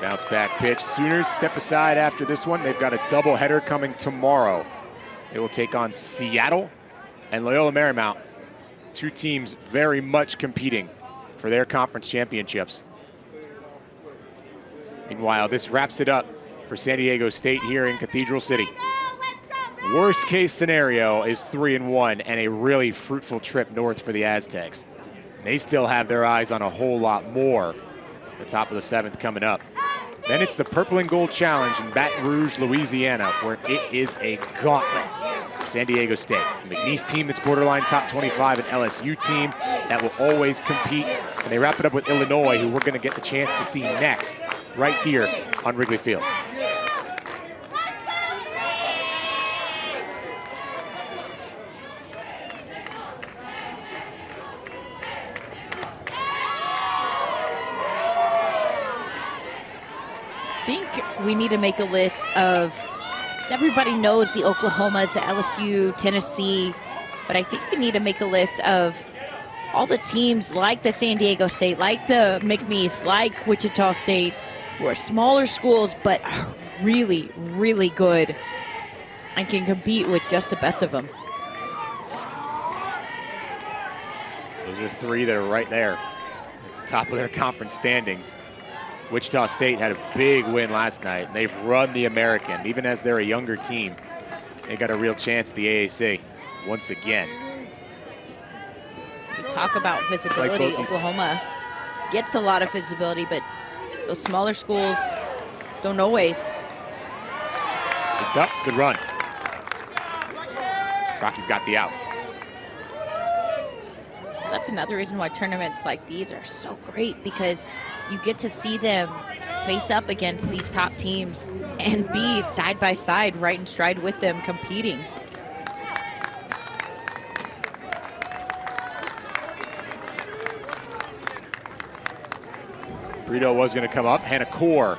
Bounce back pitch. Sooners step aside after this one. They've got a doubleheader coming tomorrow. They will take on Seattle and Loyola Marymount. 2 teams very much competing for their conference championships. Meanwhile, this wraps it up for San Diego State here in Cathedral City. Worst case scenario is 3-1 and a really fruitful trip north for the Aztecs. They still have their eyes on a whole lot more. The top of the 7th coming up. Then it's the Purple and Gold Challenge in Baton Rouge, Louisiana, where it is a gauntlet for San Diego State. The McNeese team that's borderline top 25, an LSU team that will always compete. And they wrap it up with Illinois, who we're going to get the chance to see next, right here on Wrigley Field. I think we need to make a list of, because everybody knows the Oklahomas, the LSU, Tennessee, but I think we need to make a list of all the teams like the San Diego State, like the McNeese, like Wichita State, who are smaller schools but are really, really good and can compete with just the best of them. Those are 3 that are right there at the top of their conference standings. Wichita State had a big win last night, and they've run the American. Even as they're a younger team, they got a real chance at the AAC once again. You talk about visibility. Like Oklahoma gets a lot of visibility, but those smaller schools don't always. Good run. Rocky's got the out. That's another reason why tournaments like these are so great, because you get to see them face up against these top teams and be side by side, right in stride with them, competing. Brito was going to come up. Hannah Core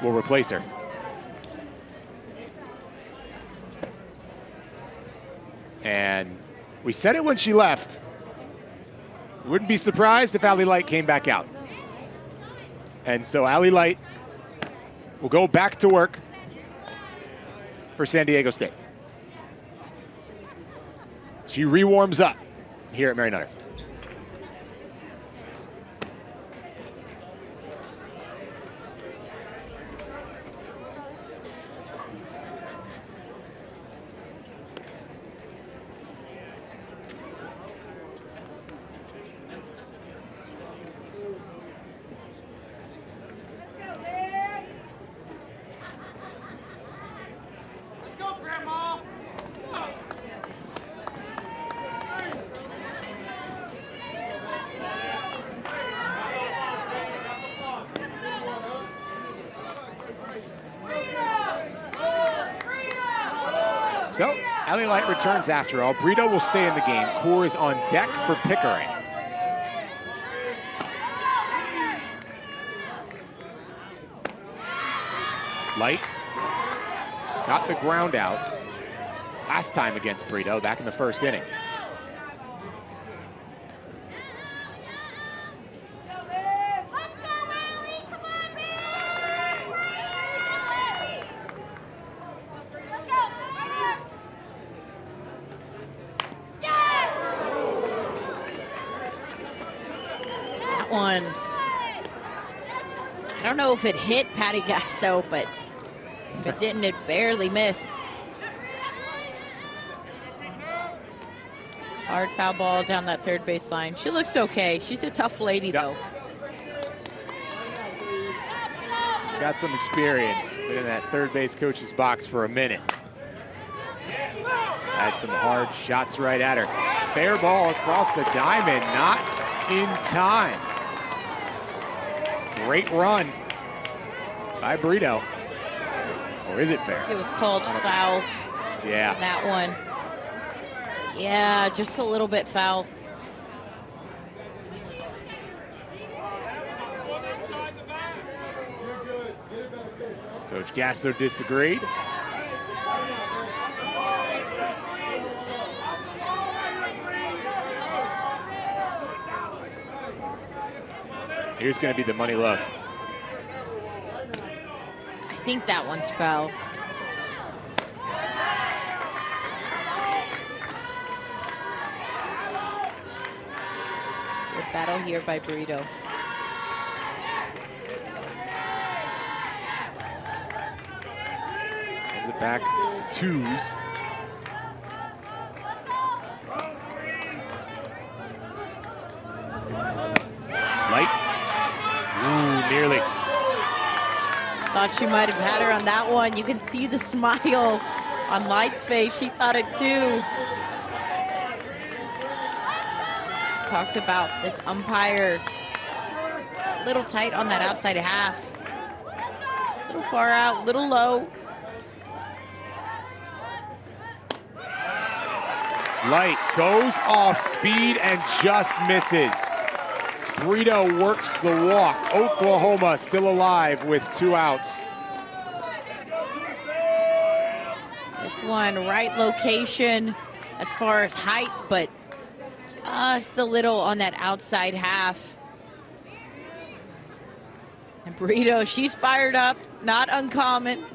will replace her. And we said it when she left. Wouldn't be surprised if Allie Light came back out. And so Allie Light will go back to work for San Diego State. She re-warms up here at Mary Nutter. So, Allie Light returns after all. Brito will stay in the game. Core is on deck for Pickering. Light got the ground out last time against Brito, back in the first inning. I don't know if it hit Patty Gasso, but if it didn't, it barely missed. Hard foul ball down that third baseline. She looks okay. She's a tough lady, though. She's got some experience. Been in that third base coach's box for a minute. Had some hard shots right at her. Fair ball across the diamond, not in time. Great run by Brito. Or is it fair? It was called foul. Yeah. That one. Yeah, just a little bit foul. Coach Gasso disagreed. Here's going to be the money look. I think that one's foul. Good battle here by Burrito. Brings it back to twos. Light. Ooh, nearly. Thought she might have had her on that one. You can see the smile on Light's face. She thought it too. Talked about this umpire. A little tight on that outside half. A little far out, a little low. Light goes off speed and just misses. Brito works the walk. Oklahoma still alive with 2 outs. This one, right location as far as height, but just a little on that outside half. And Brito, she's fired up, not uncommon.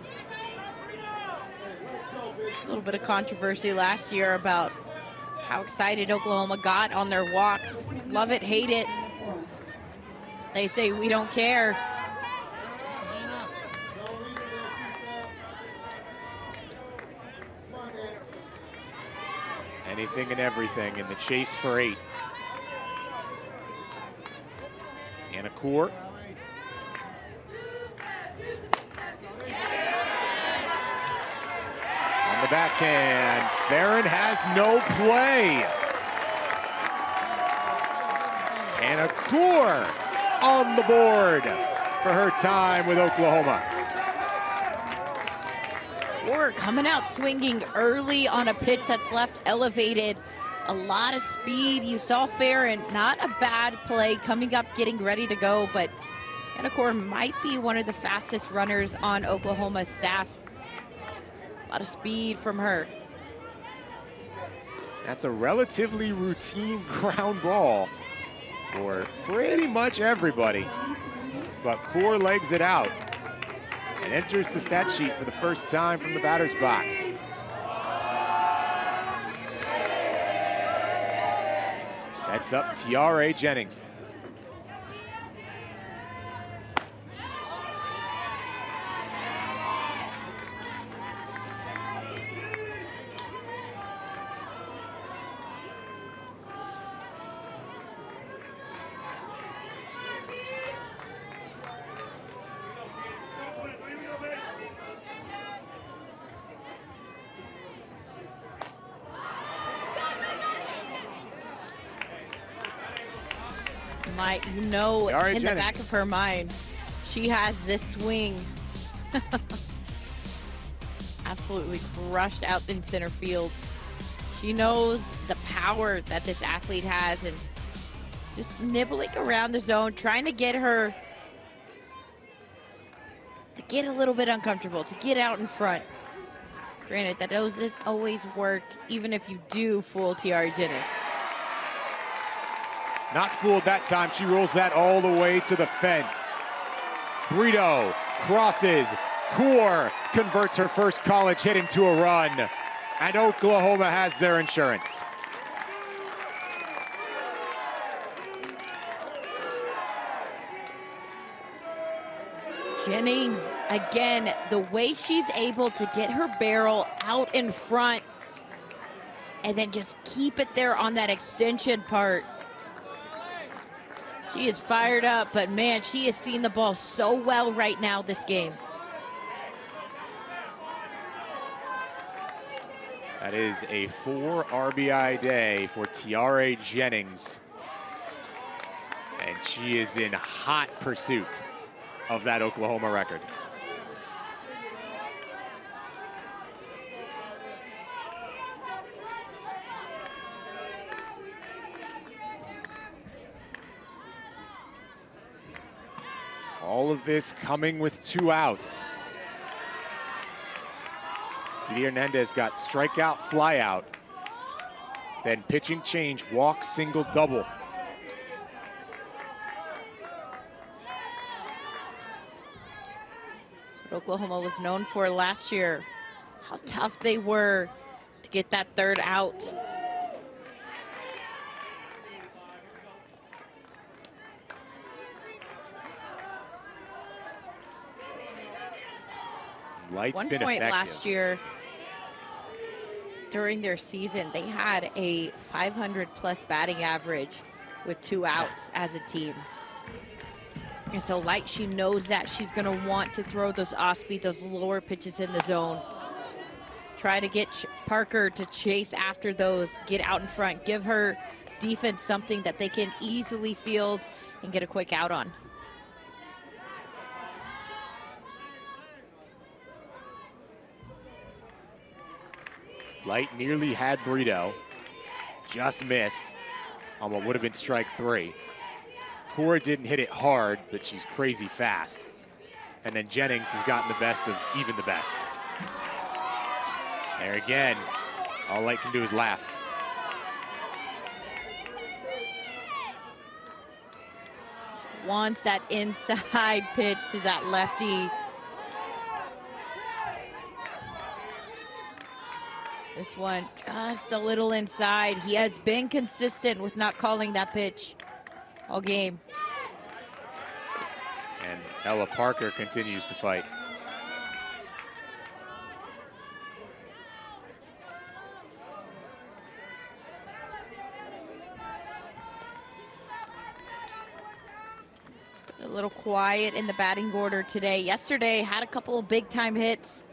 A little bit of controversy last year about how excited Oklahoma got on their walks. Love it, hate it. They say we don't care. Anything and everything in the chase for 8. Anna Court. On the backhand, Farron has no play. Anna Court on the board for her time with Oklahoma. Or coming out swinging early on a pitch that's left elevated. A lot of speed. You saw Farron, not a bad play, coming up, getting ready to go, but Anna Court might be one of the fastest runners on Oklahoma's staff. A lot of speed from her. That's a relatively routine ground ball for pretty much everybody. But Core legs it out and enters the stat sheet for the first time from the batter's box. Sets up Tiare Jennings. You know, in the Jennings. back of her mind, she has this swing. Absolutely crushed out in center field. She knows the power that this athlete has and just nibbling around the zone, trying to get her to get a little bit uncomfortable, to get out in front. Granted, that doesn't always work, even if you do fool Tiare Jennings. Not fooled that time. She rolls that all the way to the fence. Brito crosses. Core converts her first college hit into a run. And Oklahoma has their insurance. Jennings, again, the way she's able to get her barrel out in front and then just keep it there on that extension part. She is fired up, but man, she has seen the ball so well right now this game. That is a 4 RBI day for Tiare Jennings. And she is in hot pursuit of that Oklahoma record. All of this coming with 2 outs. Didi Hernandez got strikeout, flyout, then pitching change, walk, single, double. That's what Oklahoma was known for last year, how tough they were to get that 3rd out. Light's One been point effective. last year during their season, they had a 500+ batting average with 2 outs as a team. And so Light, she knows that she's going to want to throw those off-speed, those lower pitches in the zone. Try to get Parker to chase after those, get out in front, give her defense something that they can easily field and get a quick out on. Light nearly had Brito, just missed on what would have been strike 3. Cora didn't hit it hard, but she's crazy fast. And then Jennings has gotten the best of even the best. There again, all Light can do is laugh. She wants that inside pitch to that lefty. This one just a little inside. He has been consistent with not calling that pitch all game. And Ella Parker continues to fight. A little quiet in the batting order today. Yesterday had a couple of big time hits.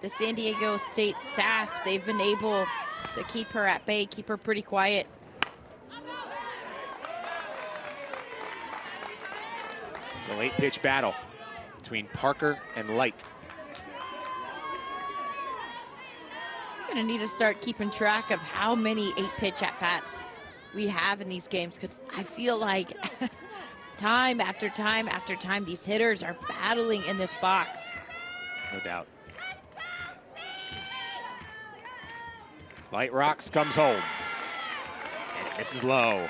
The San Diego State staff, they've been able to keep her at bay, keep her pretty quiet. The late pitch battle between Parker and Light. We're gonna need to start keeping track of how many 8-pitch at-bats we have in these games, because I feel like time after time after time, these hitters are battling in this box. No doubt. Light rocks, comes home. And it misses low.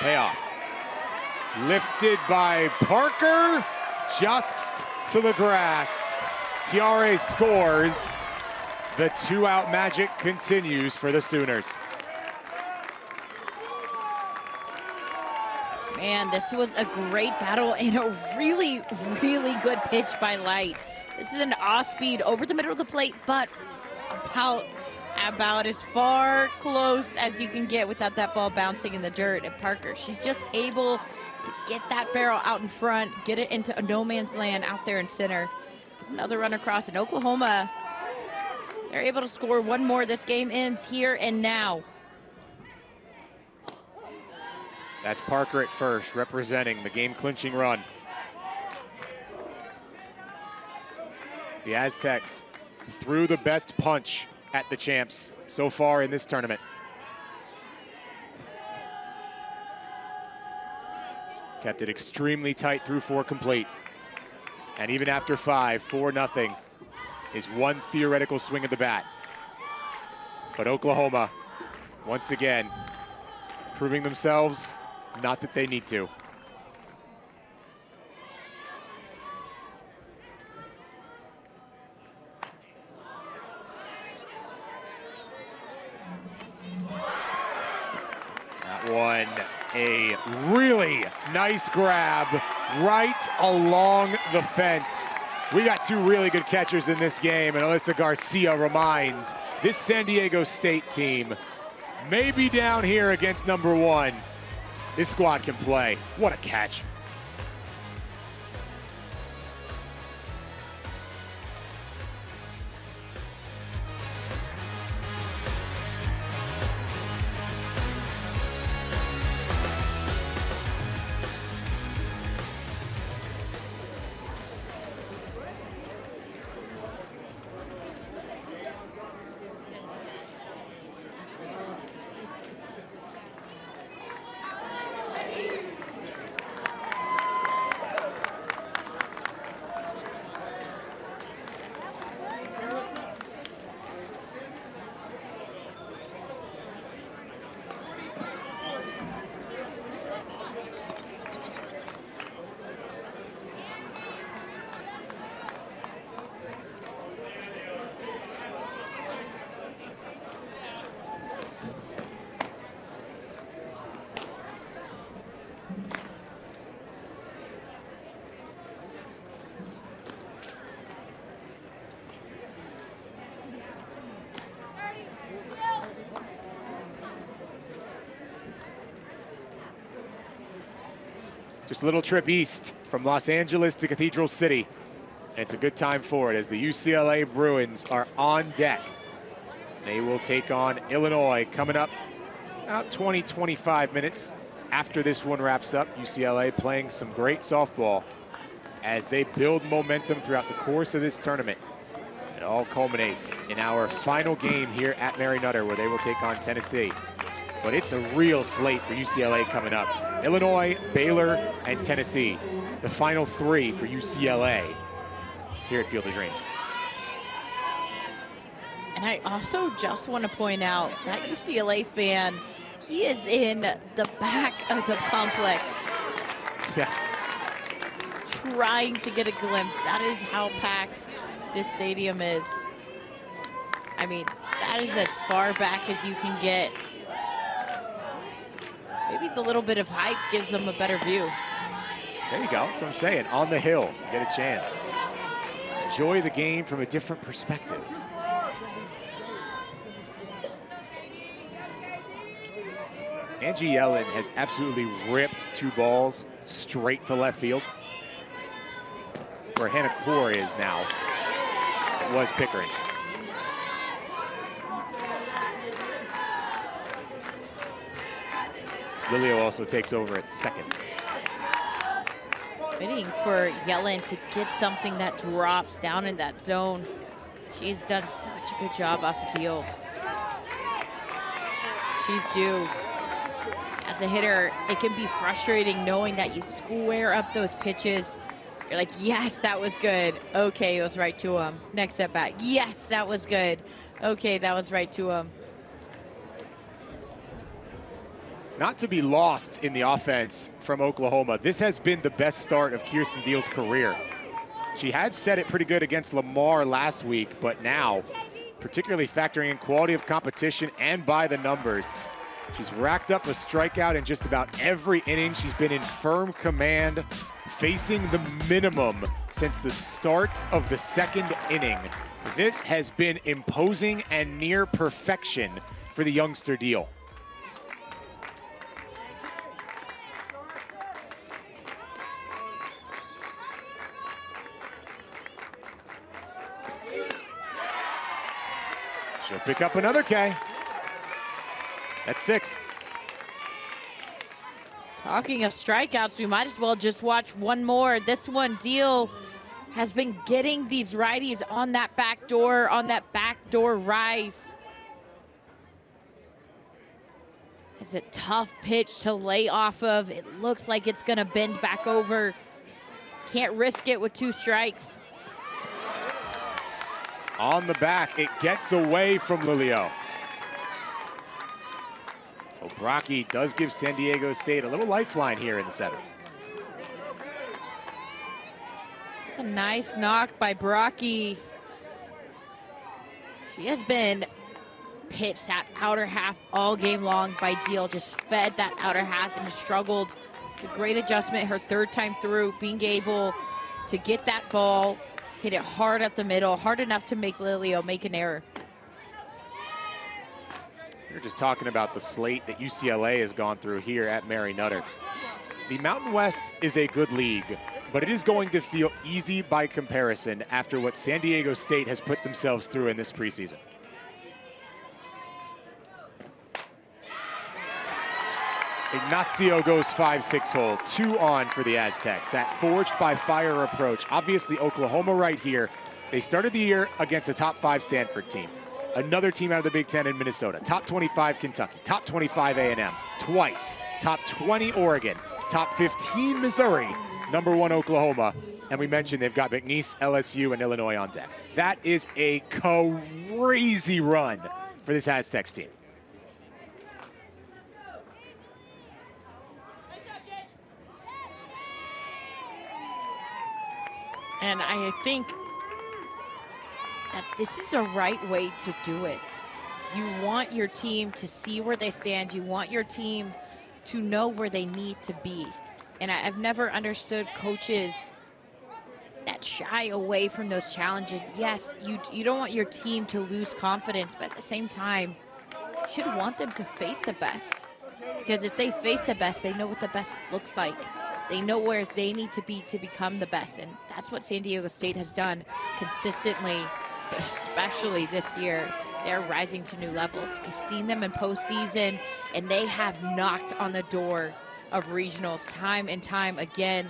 Payoff. Lifted by Parker, just to the grass. Tiare scores. The 2-out magic continues for the Sooners. Man, this was a great battle and a really, really good pitch by Light. This is an off-speed over the middle of the plate, but about as far close as you can get without that ball bouncing in the dirt. And Parker, she's just able to get that barrel out in front, get it into a no man's land out there in center. Another run across, and Oklahoma, they're able to score one more. This game ends here and now. That's Parker at first, representing the game-clinching run. The Aztecs threw the best punch at the champs so far in this tournament. Kept it extremely tight through 4 complete. And even after 5, 4-0 is one theoretical swing of the bat. But Oklahoma once again, proving themselves, not that they need to. That one, a really nice grab right along the fence. We got two really good catchers in this game, and Alyssa Garcia reminds this San Diego State team may be down here against number one. This squad can play. What a catch. Just a little trip east from Los Angeles to Cathedral City. And it's a good time for it as the UCLA Bruins are on deck. They will take on Illinois coming up about 20, 25 minutes after this one wraps up. UCLA playing some great softball as they build momentum throughout the course of this tournament. It all culminates in our final game here at Mary Nutter, where they will take on Tennessee. But it's a real slate for UCLA coming up. Illinois, Baylor, and Tennessee. The final three for UCLA here at Field of Dreams. And I also just want to point out that UCLA fan, he is in the back of the complex. Yeah. Trying to get a glimpse. That is how packed this stadium is. I mean, that is as far back as you can get. Maybe the little bit of height gives them a better view. There you go, that's what I'm saying. On the hill, you get a chance. Enjoy the game from a different perspective. Angie Yellen has absolutely ripped two balls straight to left field. Where Hannah Core is now, it was Pickering. Lilio also takes over at second. Waiting for Yellen to get something that drops down in that zone. She's done such a good job off the deal. She's due. As a hitter, it can be frustrating knowing that you square up those pitches. You're like, yes, that was good. Okay, it was right to him. Next step back. Yes, that was good. Okay, that was right to him. Not to be lost in the offense from Oklahoma. This has been the best start of Kirsten Deal's career. She had set it pretty good against Lamar last week, but now, particularly factoring in quality of competition and by the numbers, she's racked up a strikeout in just about every inning. She's been in firm command, facing the minimum since the start of the second inning. This has been imposing and near perfection for the youngster Deal. She'll pick up another K. That's 6. Talking of strikeouts, we might as well just watch one more. This one, Deal has been getting these righties on that backdoor rise. It's a tough pitch to lay off of. It looks like it's gonna bend back over. Can't risk it with 2 strikes. On the back, it gets away from Lilio. Well, Brocky does give San Diego State a little lifeline here in the 7th. It's a nice knock by Brocky. She has been pitched that outer half all game long by Deal, just fed that outer half and struggled. It's a great adjustment her 3rd time through, being able to get that ball, hit it hard up the middle, hard enough to make Lilio make an error. We're just talking about the slate that UCLA has gone through here at Mary Nutter. The Mountain West is a good league, but it is going to feel easy by comparison after what San Diego State has put themselves through in this preseason. Ignacio goes 5-6 hole, 2 on for the Aztecs. That forged by fire approach. Obviously Oklahoma right here. They started the year against a top 5 Stanford team. Another team out of the Big Ten in Minnesota. Top 25 Kentucky, top 25 A&M, twice. Top 20 Oregon, top 15 Missouri, number 1 Oklahoma. And we mentioned they've got McNeese, LSU, and Illinois on deck. That is a crazy run for this Aztecs team. And I think that this is the right way to do it. You want your team to see where they stand. You want your team to know where they need to be. And I've never understood coaches that shy away from those challenges. Yes, you don't want your team to lose confidence, but at the same time, you should want them to face the best. Because if they face the best, they know what the best looks like. They know where they need to be to become the best, and that's what San Diego State has done consistently, but especially this year. They're rising to new levels. We've seen them in postseason, and they have knocked on the door of regionals time and time again.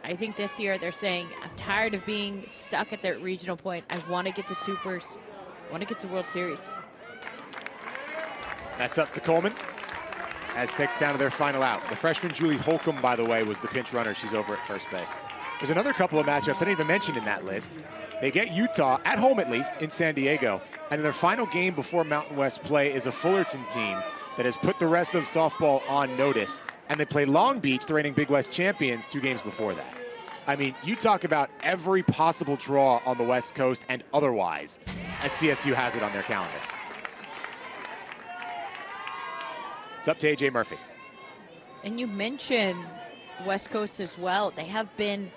I think this year they're saying, I'm tired of being stuck at that regional point. I want to get to Supers. I want to get to World Series. That's up to Coleman. Aztecs down to their final out. The freshman Julie Holcomb, by the way, was the pinch runner. She's over at first base. There's another couple of matchups I didn't even mention in that list. They get Utah, at home at least, in San Diego. And their final game before Mountain West play is a Fullerton team that has put the rest of softball on notice. And they play Long Beach, the reigning Big West champions, 2 games before that. I mean, you talk about every possible draw on the West Coast and otherwise. SDSU has it on their calendar. It's up to AJ Murphy. And you mentioned West Coast as well. They have been,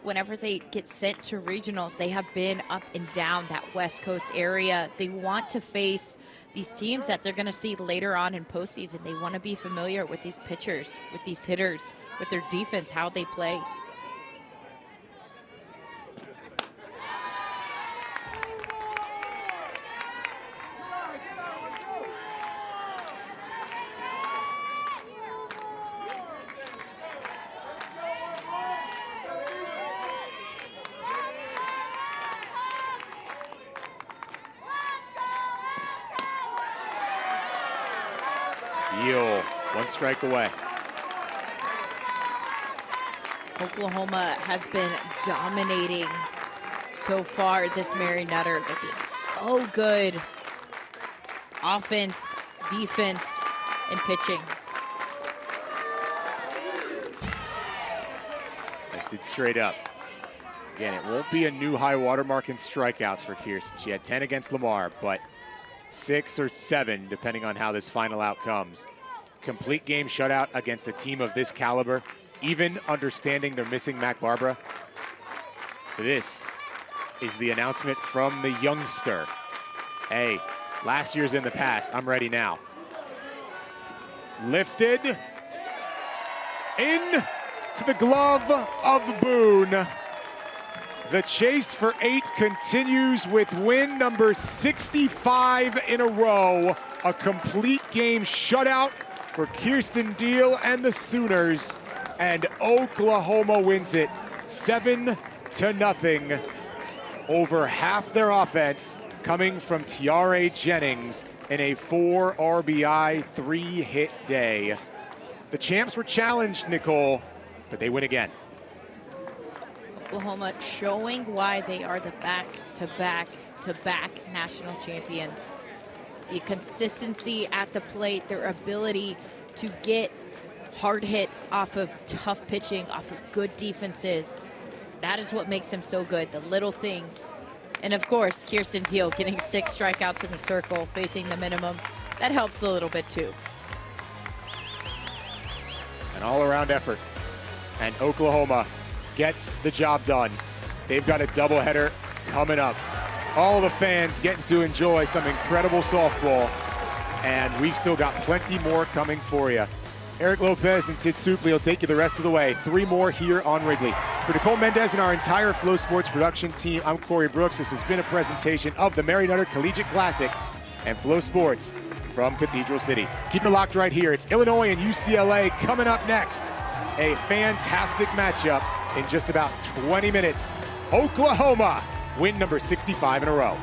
whenever they get sent to regionals, they have been up and down that West Coast area. They want to face these teams that they're going to see later on in postseason. They want to be familiar with these pitchers, with these hitters, with their defense, how they play. Deal, 1 strike away. Oklahoma has been dominating so far this Mary Nutter. Looking so good. Offense, defense, and pitching. Lifted straight up. Again, it won't be a new high watermark in strikeouts for Kirsten. She had 10 against Lamar, but 6 or 7, depending on how this final out comes. Complete game shutout against a team of this caliber, even understanding they're missing Mac Barbara. This is the announcement from the youngster. Hey, last year's in the past, I'm ready now. Lifted in to the glove of Boone. The chase for 8 continues with win number 65 in a row. A complete game shutout for Kirsten Deal and the Sooners. And Oklahoma wins it 7-0. Over half their offense coming from Tiare Jennings in a 4 RBI, 3-hit day. The champs were challenged, Nicole, but they win again. Oklahoma showing why they are the back-to-back national champions. the consistency at the plate, their ability to get hard hits off of tough pitching, off of good defenses. That is what makes them so good, the little things. And of course, Kirsten Deal getting 6 strikeouts in the circle, facing the minimum. That helps a little bit too. An all-around effort. And Oklahoma gets the job done. They've got a doubleheader coming up. All the fans getting to enjoy some incredible softball. And we've still got plenty more coming for you. Eric Lopez and Sid Supley will take you the rest of the way. 3 more here on Wrigley. For Nicole Mendez and our entire Flow Sports production team, I'm Corey Brooks. This has been a presentation of the Mary Nutter Collegiate Classic and Flow Sports from Cathedral City. Keep it locked right here. It's Illinois and UCLA coming up next. A fantastic matchup in just about 20 minutes. Oklahoma win number 65 in a row.